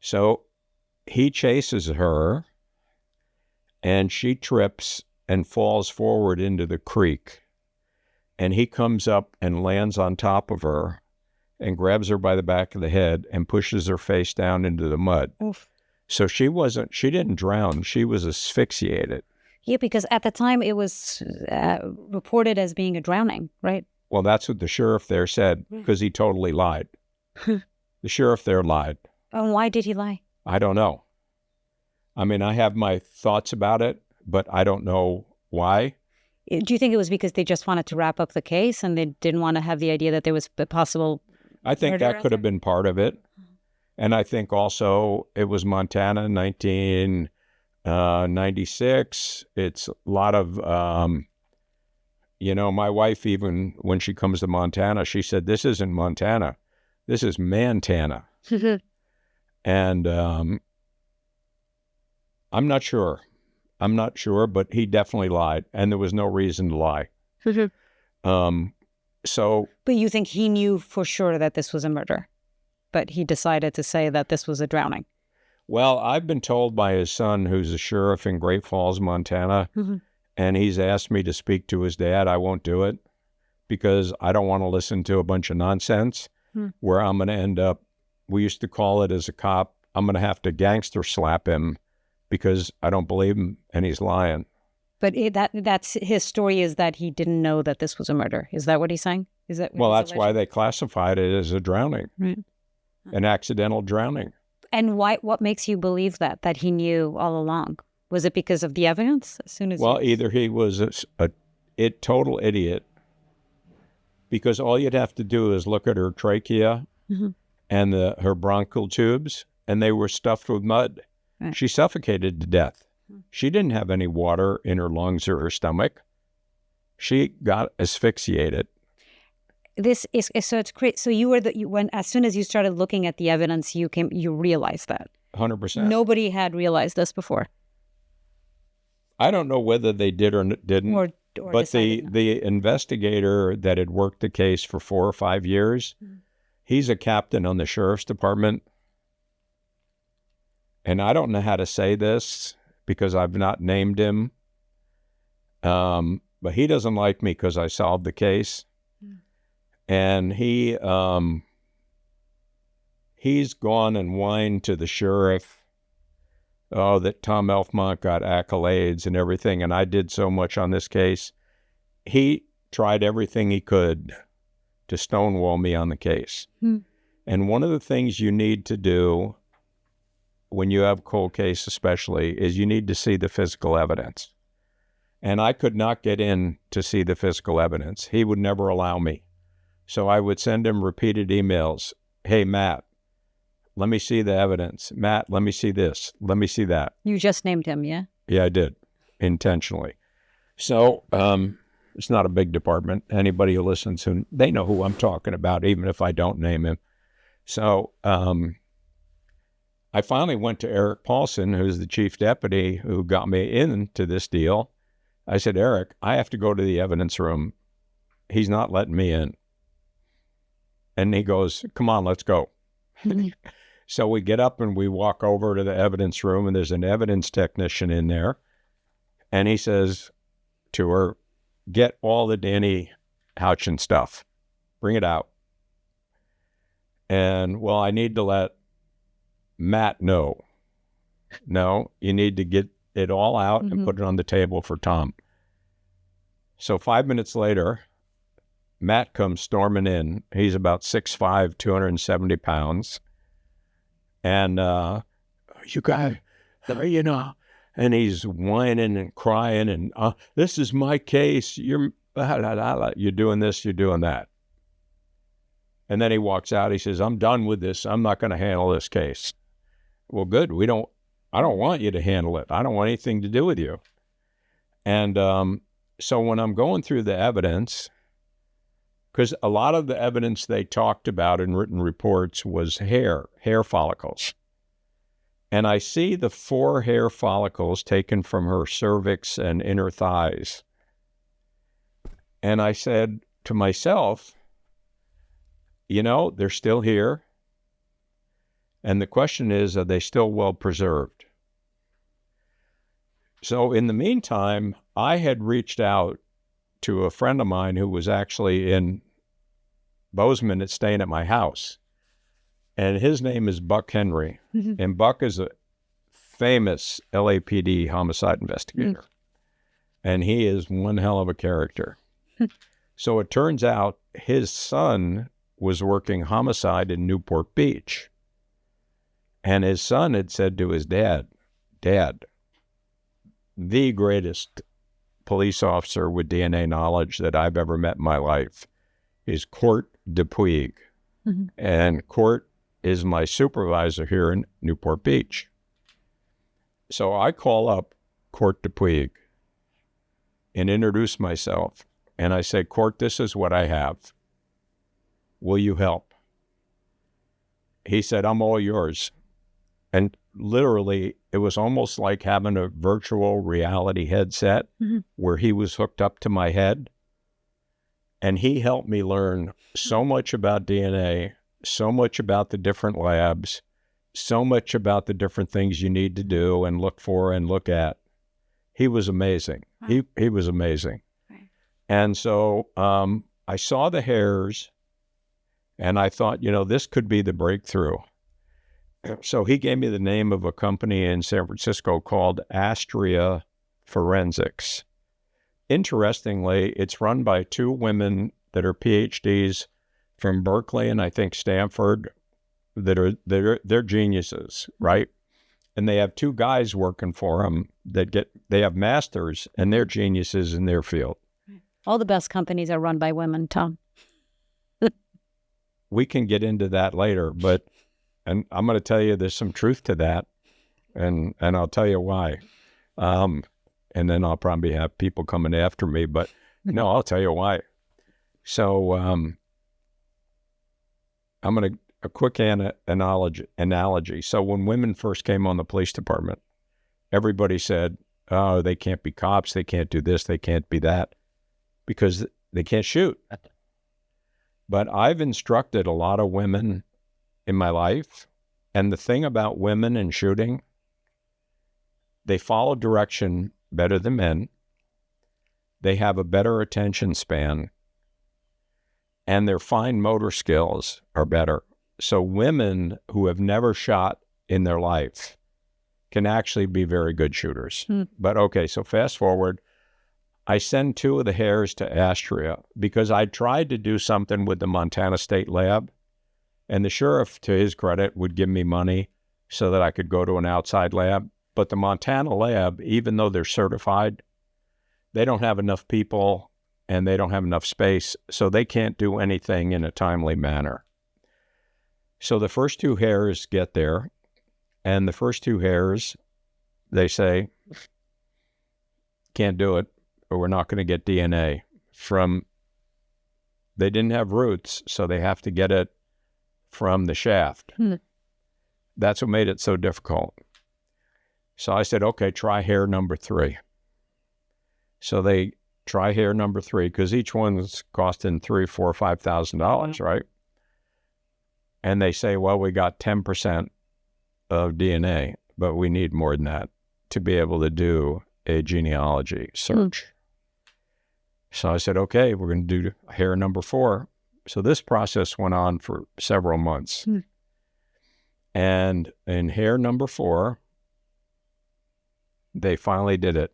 So he chases her, and she trips and falls forward into the creek. And he comes up and lands on top of her and grabs her by the back of the head and pushes her face down into the mud. Oof. So she didn't drown. She was asphyxiated. Yeah, because at the time it was reported as being a drowning, right? Well, that's what the sheriff there said, because he totally lied. The sheriff there lied. And why did he lie? I don't know. I mean, I have my thoughts about it, but I don't know why. Do you think it was because they just wanted to wrap up the case and they didn't want to have the idea that there was a possible I think that could have been part of it. And I think also it was Montana, 1996. It's a lot of, my wife, even when she comes to Montana, she said, this isn't Montana. This is Mantana. And I'm not sure. But he definitely lied. And there was no reason to lie. But you think he knew for sure that this was a murder, but he decided to say that this was a drowning? Well, I've been told by his son, who's a sheriff in Great Falls, Montana, and he's asked me to speak to his dad. I won't do it because I don't want to listen to a bunch of nonsense where I'm going to end up, we used to call it as a cop, I'm going to have to gangster slap him because I don't believe him and he's lying. But that's his story, is that he didn't know that this was a murder. Is that what he's saying? Is that well? That's why they classified it as a drowning, an accidental drowning. And what makes you believe that he knew all along? Was it because of the evidence? As soon as either he was a total idiot, because all you'd have to do is look at her trachea and her bronchial tubes, and they were stuffed with mud. Right. She suffocated to death. She didn't have any water in her lungs or her stomach. She got asphyxiated. This is so it's great. So you were when as soon as you started looking at the evidence, you realized that 100%. Nobody had realized this before. I don't know whether they did or didn't. Or but the investigator that had worked the case for 4 or 5 years, he's a captain on the sheriff's department, and I don't know how to say this because I've not named him. But he doesn't like me because I solved the case. And he's gone and whined to the sheriff, that Tom Elfmont got accolades and everything, and I did so much on this case. He tried everything he could to stonewall me on the case. And one of the things you need to do when you have a cold case especially, is you need to see the physical evidence. And I could not get in to see the physical evidence. He would never allow me. So I would send him repeated emails. Hey, Matt, let me see the evidence. Matt, let me see this. Let me see that. You just named him, yeah? Yeah, I did, intentionally. So it's not a big department. Anybody who listens, they know who I'm talking about, even if I don't name him. So I finally went to Eric Paulson, who's the chief deputy who got me into this deal. I said, Eric, I have to go to the evidence room. He's not letting me in. And he goes, come on, let's go. So we get up and we walk over to the evidence room, and there's an evidence technician in there. And he says to her, get all the Danni Houchins stuff. Bring it out. And, well, I need to let Matt know. No, you need to get it all out and put it on the table for Tom. So 5 minutes later, Matt comes storming in. He's about 6'5", 270 pounds. And, you guys, and he's whining and crying and, this is my case. You're doing this, you're doing that. And then he walks out. He says, I'm done with this. I'm not going to handle this case. Well, good. I don't want you to handle it. I don't want anything to do with you. And so when I'm going through the evidence, because a lot of the evidence they talked about in written reports was hair follicles. And I see the 4 hair follicles taken from her cervix and inner thighs. And I said to myself, they're still here. And the question is, are they still well preserved? So in the meantime, I had reached out to a friend of mine who was actually in Bozeman staying at my house. And his name is Buck Henry. And Buck is famous LAPD homicide investigator. And he is one hell of a character. So it turns out his son was working homicide in Newport Beach. And his son had said to his dad, "Dad, the greatest police officer with DNA knowledge that I've ever met in my life is Court DePuig. And Court is my supervisor here in Newport Beach." So I call up Court DePuig and introduce myself. And I say, "Court, this is what I have. Will you help?" He said, "I'm all yours." And literally, it was almost like having a virtual reality headset where he was hooked up to my head. And he helped me learn so much about DNA, so much about the different labs, so much about the different things you need to do and look for and look at. He was amazing. Wow. He was amazing. Right. And so I saw the hairs, and I thought, this could be the breakthrough. So he gave me the name of a company in San Francisco called Astrea Forensics. Interestingly, it's run by two women that are PhDs from Berkeley and I think Stanford they're geniuses, right? And they have two guys working for them they have masters and they're geniuses in their field. All the best companies are run by women, Tom. We can get into that later, and I'm going to tell you there's some truth to that, and I'll tell you why. And then I'll probably have people coming after me, but no, I'll tell you why. So I'm going to a quick analogy. So when women first came on the police department, everybody said, "Oh, they can't be cops, they can't do this, they can't be that," because they can't shoot. But I've instructed a lot of women in my life, and the thing about women and shooting, they follow direction better than men. They have a better attention span, and their fine motor skills are better. So women who have never shot in their life can actually be very good shooters. But okay, so fast forward, I send two of the hairs to Astrea because I tried to do something with the Montana State Lab, and the sheriff, to his credit, would give me money so that I could go to an outside lab. But the Montana lab, even though they're certified, they don't have enough people and they don't have enough space, so they can't do anything in a timely manner. So the first two hairs get there, and the first two hairs, they say, "Can't do it, or we're not going to get DNA from," they didn't have roots, so they have to get it from the shaft. That's what made it so difficult. So I said, okay, try hair number 3. So they try hair number 3, because each one's costing $3,000, $4,000, $5,000, right? And they say, well, we got 10% of DNA, but we need more than that to be able to do a genealogy search. So I said, okay, we're going to do hair number 4. So this process went on for several months. And in hair number 4, they finally did it.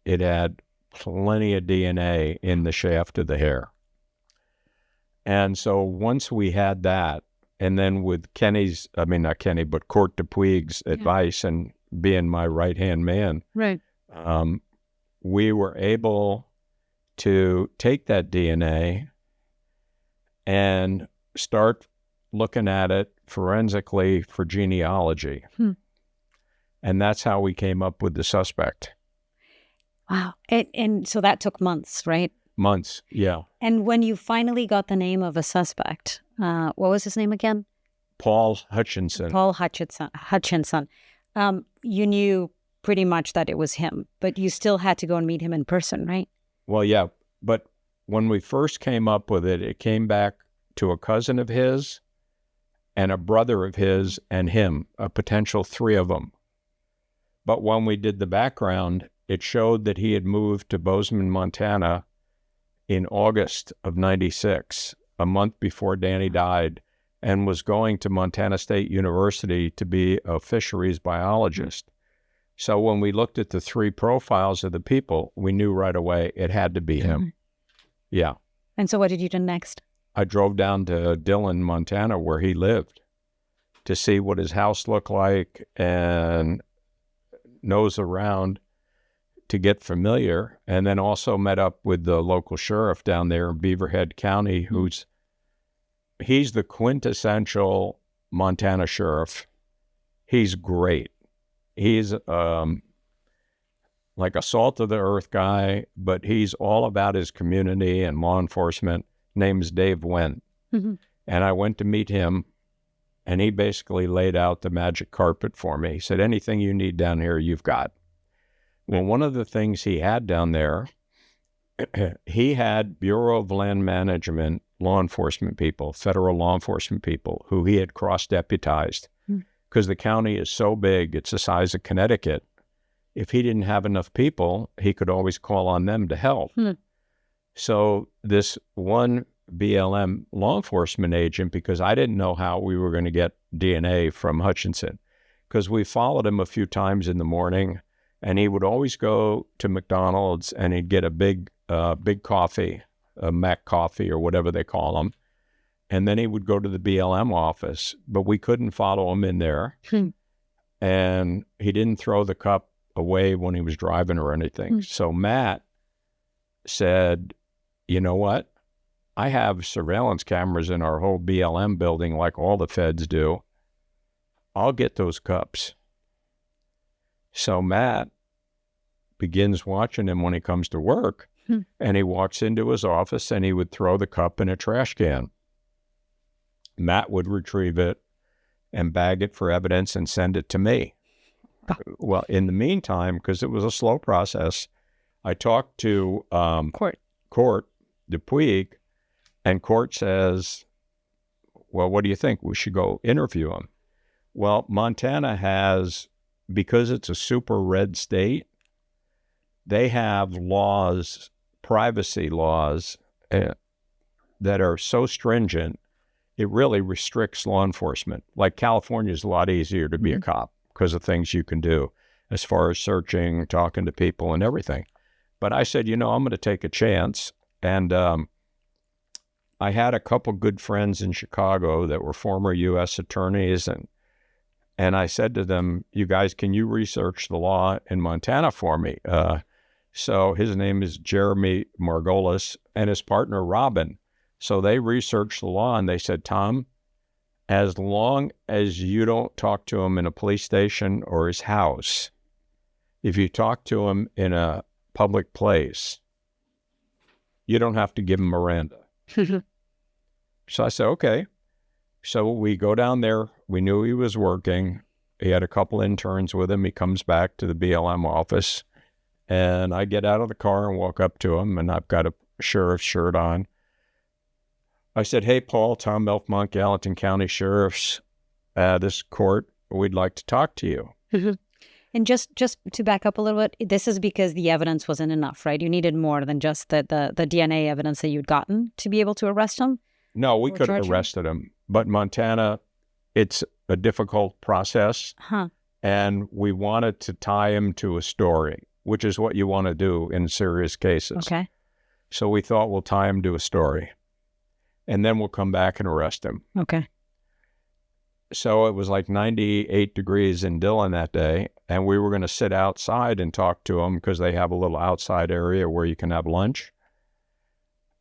It had plenty of DNA in the shaft of the hair. And so once we had that, and then with Court DePuig's advice and being my right-hand man, right, we were able to take that DNA and start looking at it forensically for genealogy. And that's how we came up with the suspect. Wow. And so that took months, right? Months, yeah. And when you finally got the name of a suspect, what was his name again? Paul Hutchinson. Paul Hutchinson. You knew pretty much that it was him, but you still had to go and meet him in person, right? Well, yeah. But when we first came up with it, it came back to a cousin of his and a brother of his and him, a potential 3 of them. But when we did the background, it showed that he had moved to Bozeman, Montana in August of 96, a month before Danni died, and was going to Montana State University to be a fisheries biologist. So when we looked at the 3 profiles of the people, we knew right away it had to be him. Yeah. And so what did you do next? I drove down to Dillon, Montana, where he lived, to see what his house looked like and nose around to get familiar, and then also met up with the local sheriff down there in Beaverhead County, he's the quintessential Montana sheriff. He's great. He's like a salt-of-the-earth guy, but he's all about his community and law enforcement. Name's Dave Wendt. And I went to meet him, and he basically laid out the magic carpet for me. He said, anything you need down here, you've got. Well, one of the things he had down there, he had Bureau of Land Management law enforcement people, federal law enforcement people, who he had cross-deputized. Because the county is so big, it's the size of Connecticut. If he didn't have enough people, he could always call on them to help. So this one BLM law enforcement agent, because I didn't know how we were going to get DNA from Hutchinson, because we followed him a few times in the morning, and he would always go to McDonald's and he'd get a big coffee, a Mac coffee or whatever they call them. And then he would go to the BLM office, but we couldn't follow him in there. And he didn't throw the cup away when he was driving or anything. So Matt said, you know what? I have surveillance cameras in our whole BLM building like all the feds do. I'll get those cups. So Matt begins watching him when he comes to work, and he walks into his office and he would throw the cup in a trash can. Matt would retrieve it and bag it for evidence and send it to me. Well, in the meantime, because it was a slow process, I talked to Court Dupuig, and Court says, well, what do you think? We should go interview him. Well, Montana has, because it's a super red state, they have laws, privacy laws, that are so stringent, it really restricts law enforcement. Like California is a lot easier to be a cop because of things you can do as far as searching, talking to people and everything. But I said, I'm going to take a chance. And I had a couple good friends in Chicago that were former U.S. attorneys. And I said to them, you guys, can you research the law in Montana for me? So his name is Jeremy Margolis and his partner, Robin. So they researched the law and they said, Tom, as long as you don't talk to him in a police station or his house, if you talk to him in a public place, you don't have to give him Miranda. So I said, okay. So we go down there. We knew he was working. He had a couple interns with him. He comes back to the BLM office, and I get out of the car and walk up to him, and I've got a sheriff's shirt on. I said, hey, Paul, Tom Elfmont, Gallatin County Sheriff's, this court, we'd like to talk to you. And just to back up a little bit, this is because the evidence wasn't enough, right? You needed more than just the DNA evidence that you'd gotten to be able to arrest him? No, we could have arrested him. But Montana, it's a difficult process. And we wanted to tie him to a story, which is what you want to do in serious cases. Okay. So we thought we'll tie him to a story. And then we'll come back and arrest him. Okay. So it was like 98 degrees in Dillon that day, and we were going to sit outside and talk to him because they have a little outside area where you can have lunch.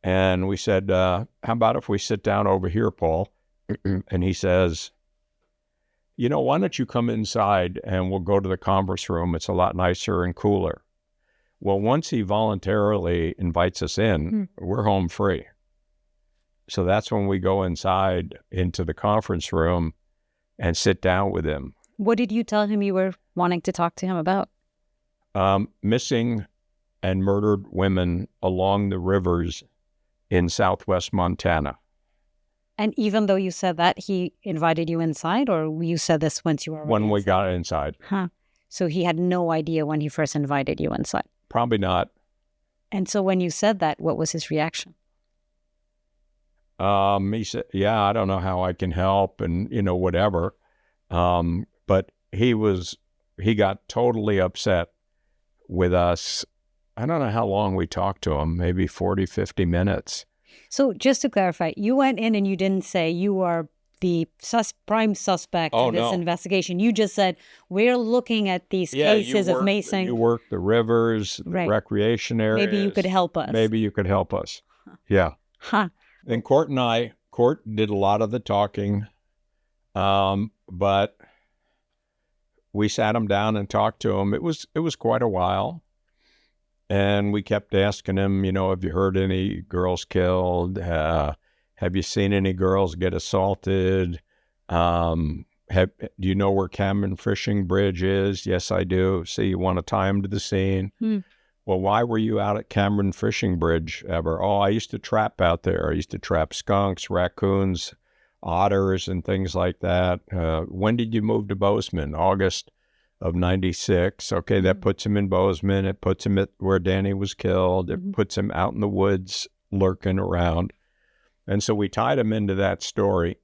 And we said, how about if we sit down over here, Paul? And he says, why don't you come inside and we'll go to the conference room. It's a lot nicer and cooler. Well, once he voluntarily invites us in, we're home free. So that's when we go inside into the conference room and sit down with him. What did you tell him you were wanting to talk to him about? Missing and murdered women along the rivers in southwest Montana. And even though you said that, he invited you inside, or you said this once you were already When we got inside. So he had no idea when he first invited you inside? Probably not. And so when you said that, what was his reaction? He said, I don't know how I can help and, whatever. But he was he got totally upset with us. I don't know how long we talked to him, maybe 40, 50 minutes. So just to clarify, you went in and you didn't say you are the prime suspect in this investigation. You just said, we're looking at these cases of Mason. You work the rivers, the recreation areas. Maybe you could help us. Maybe you could help us. Yeah. Huh. And Court did a lot of the talking, but we sat him down and talked to him. It was quite a while. And we kept asking him, have you heard any girls killed? Have you seen any girls get assaulted? Do you know where Cameron Fishing Bridge is? Yes, I do. So you want to tie him to the scene? Well, why were you out at Cameron Fishing Bridge ever? Oh, I used to trap out there. I used to trap skunks, raccoons, otters, and things like that. When did you move to Bozeman? August of 96. Okay, that puts him in Bozeman. It puts him at where Danni was killed. It puts him out in the woods lurking around. And so we tied him into that story.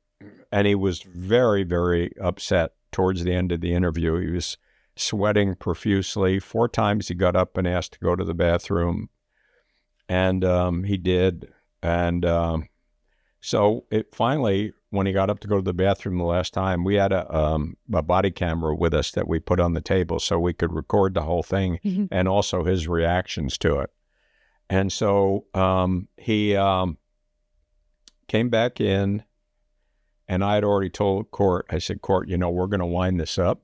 And he was very, very upset towards the end of the interview. He was sweating profusely. 4 times he got up and asked to go to the bathroom. And he did. And so it finally, when he got up to go to the bathroom the last time, we had a body camera with us that we put on the table so we could record the whole thing and also his reactions to it. And so he came back in, and I had already told Court, I said, Court, we're going to wind this up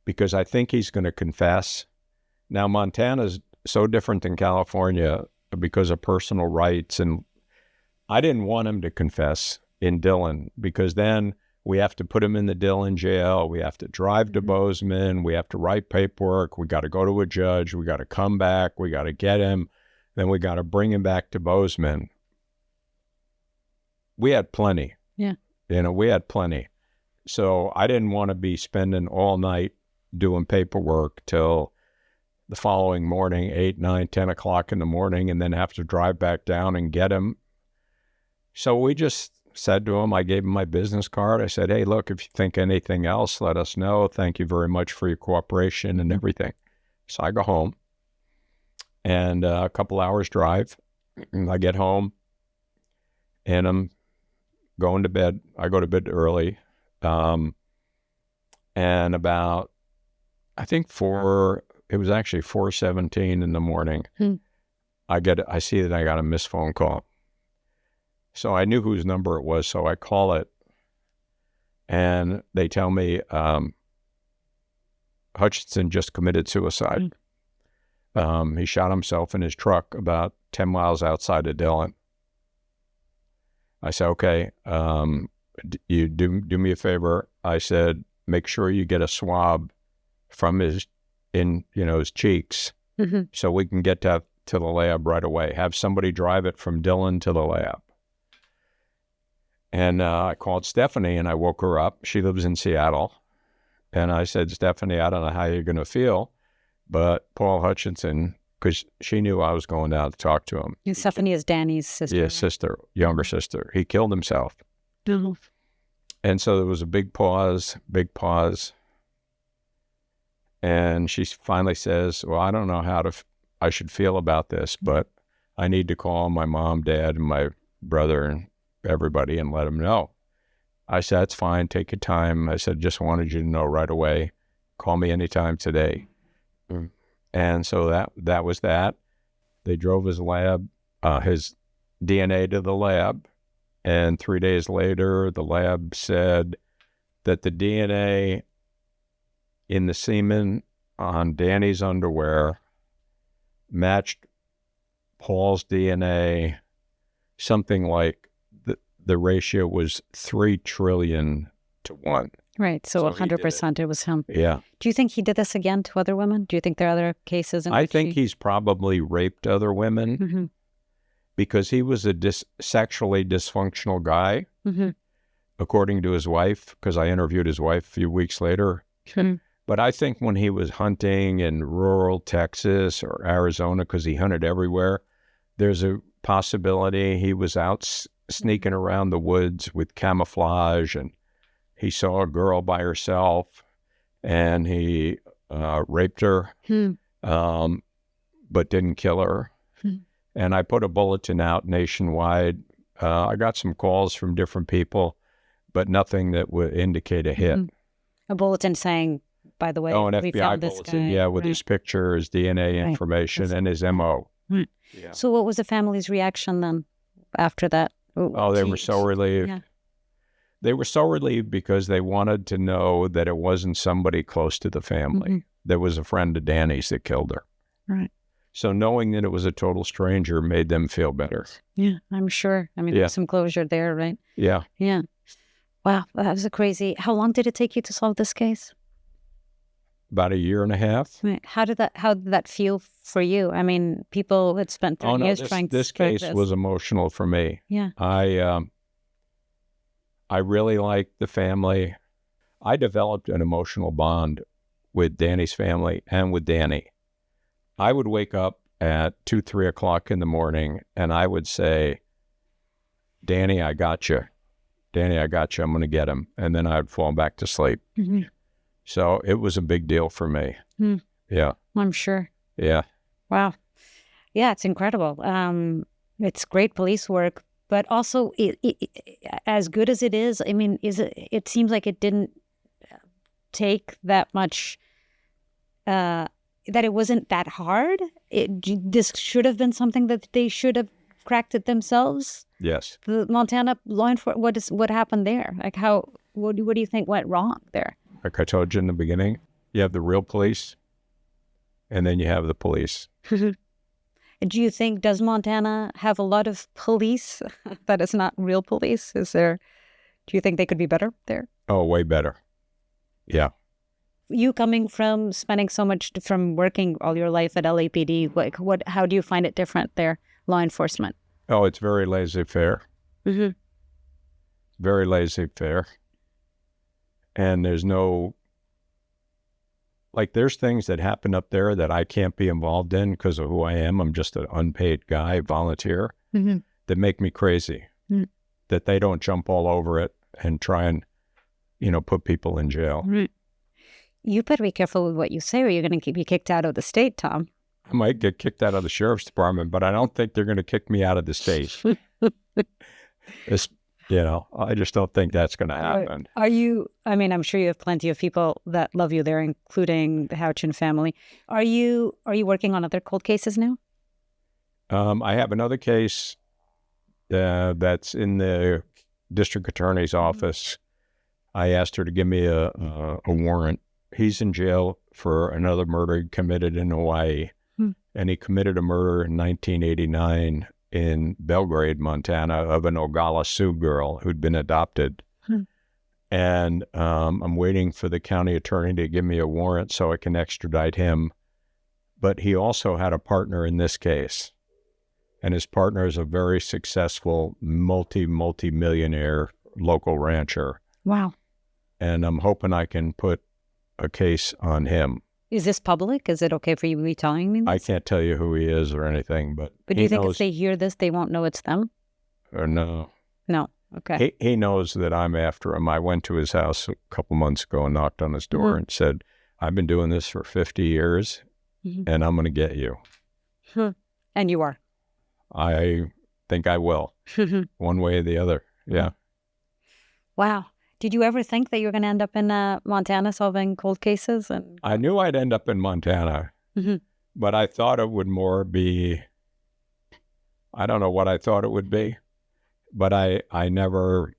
because I think he's going to confess. Now, Montana's so different than California because of personal rights, and I didn't want him to confess in Dillon because then we have to put him in the Dillon jail. We have to drive to Bozeman. We have to write paperwork. We got to go to a judge. We got to come back. We got to get him. Then we got to bring him back to Bozeman. We had plenty. Yeah. We had plenty. So I didn't want to be spending all night doing paperwork till the following morning, 8, 9, 10 o'clock in the morning, and then have to drive back down and get him. So we just said to him, I gave him my business card. I said, hey, look, if you think anything else, let us know. Thank you very much for your cooperation and everything. So I go home, and a couple hours drive. I get home, and I'm going to bed. I go to bed early. And about, I think it was actually 4:17 in the morning. I see that I got a missed phone call. So I knew whose number it was, so I call it, and they tell me Hutchinson just committed suicide. He shot himself in his truck about 10 miles outside of Dillon. I said, okay, you do me a favor. I said, make sure you get a swab from his cheeks so we can get to the lab right away. Have somebody drive it from Dillon to the lab. And I called Stephanie and I woke her up. She lives in Seattle. And I said, Stephanie, I don't know how you're going to feel, but Paul Hutchinson, because she knew I was going down to talk to him. And Stephanie is Danny's sister. Yeah, sister, younger sister. He killed himself. And so there was a big pause. And she finally says, well, I don't know how I should feel about this, but I need to call my mom, dad, and my brother and everybody and let them know. I said, that's fine. Take your time. I said, just wanted you to know right away. Call me anytime today. And so that was that. They drove his DNA to the lab. And 3 days later, the lab said that the DNA in the semen on Danny's underwear matched Paul's DNA, something like the ratio was 3 trillion to 1. Right, so 100% it was him. Yeah. Do you think he did this again to other women? Do you think there are other cases? I think he's probably raped other women because he was a sexually dysfunctional guy, according to his wife, because I interviewed his wife a few weeks later. But I think when he was hunting in rural Texas or Arizona, because he hunted everywhere, there's a possibility he was out sneaking around the woods with camouflage, and he saw a girl by herself, and he raped her, but didn't kill her. And I put a bulletin out nationwide. I got some calls from different people, but nothing that would indicate a hit. A bulletin saying, by the way, an we FBI found this bulletin, guy. with his picture, his DNA information, and his MO. Right. Yeah. So what was the family's reaction then after that? Oh, they were so relieved. Yeah. They were so relieved because they wanted to know that it wasn't somebody close to the family. That was a friend of Danny's that killed her. Right. So knowing that it was a total stranger made them feel better. Yeah, I'm sure. I mean, there's some closure there, right? Yeah. Yeah. Wow, that was a crazy. How long did it take you to solve this case? About a year and a half. Right. How did that feel for you? I mean, people had spent 30 years trying to this case was emotional for me. Yeah. I really liked the family. I developed an emotional bond with Danny's family and with Danny. I would wake up at 2, 3 o'clock in the morning and I would say, Danny, I got you. Danny, I got you. I'm going to get him. And then I'd fall back to sleep. So it was a big deal for me. Yeah. I'm sure. Yeah. Wow. Yeah, it's incredible. It's great police work, but also as good as it is, I mean, it seems like it didn't take that much, that it wasn't that hard. This should have been something that they should have cracked it themselves. Yes. The Montana law enforcement, what happened there? Like what do you think went wrong there? Like I told you in the beginning, you have the real police and then you have the police. Do you think, does Montana have a lot of police that is not real police? Do you think they could be better there? Oh, way better. Yeah. You coming from from working all your life at LAPD, how do you find it different there, law enforcement? Oh, it's very laissez-faire. Very laissez-faire. And there's there's things that happen up there that I can't be involved in because of who I am. I'm just an unpaid guy, volunteer, that make me crazy. That they don't jump all over it and try and, put people in jail. You better be careful with what you say or you're going to be kicked out of the state, Tom. I might get kicked out of the sheriff's department, but I don't think they're going to kick me out of the state. I just don't think that's going to happen. I'm sure you have plenty of people that love you there, including the Houchins family. Are you working on other cold cases now? I have another case that's in the district attorney's office. I asked her to give me a warrant. He's in jail for another murder he committed in Hawaii. And he committed a murder in 1989 in Belgrade, Montana, of an Oglala Sioux girl who'd been adopted. And I'm waiting for the county attorney to give me a warrant so I can extradite him. But he also had a partner in this case. And his partner is a very successful multi-millionaire local rancher. Wow. And I'm hoping I can put a case on him. Is this public? Is it okay for you to be telling me this? I can't tell you who he is or anything, but do you think if they hear this, they won't know it's them? Or no. No. Okay. He knows that I'm after him. I went to his house a couple months ago and knocked on his door and said, I've been doing this for 50 years and I'm going to get you. And you are? I think I will. One way or the other. Yeah. Wow. Did you ever think that you were going to end up in Montana solving cold cases? I knew I'd end up in Montana, but I thought it would more be, I don't know what I thought it would be, but I never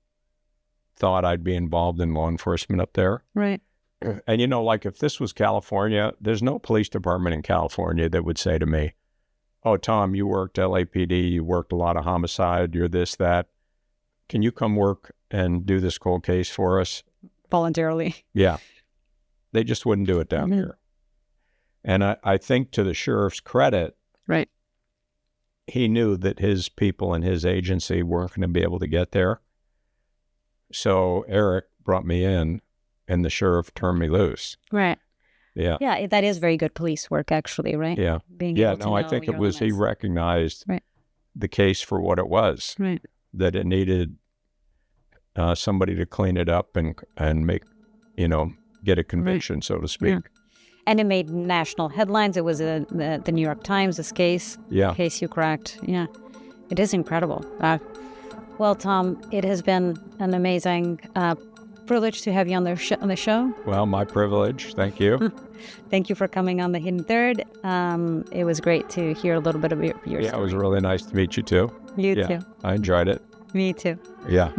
thought I'd be involved in law enforcement up there. Right. And if this was California, there's no police department in California that would say to me, oh, Tom, you worked LAPD, you worked a lot of homicide, you're this, that. Can you come work and do this cold case for us? Voluntarily. Yeah. They just wouldn't do it down here. And I think to the sheriff's credit, right, he knew that his people and his agency weren't going to be able to get there. So Eric brought me in and the sheriff turned me loose. Right. Yeah. Yeah, that is very good police work, actually, right? Yeah. I think it was, he recognized the case for what it was. Right. That it needed somebody to clean it up and make, get a conviction, so to speak. Yeah. And it made national headlines. It was the New York Times, this case. Yeah. Case you cracked. Yeah. It is incredible. Well, Tom, it has been an amazing privilege to have you on the show. Well, my privilege. Thank you. Thank you for coming on The Hidden Third. It was great to hear a little bit of your story. Yeah, it was really nice to meet you too. You too. I enjoyed it. Me too. Yeah.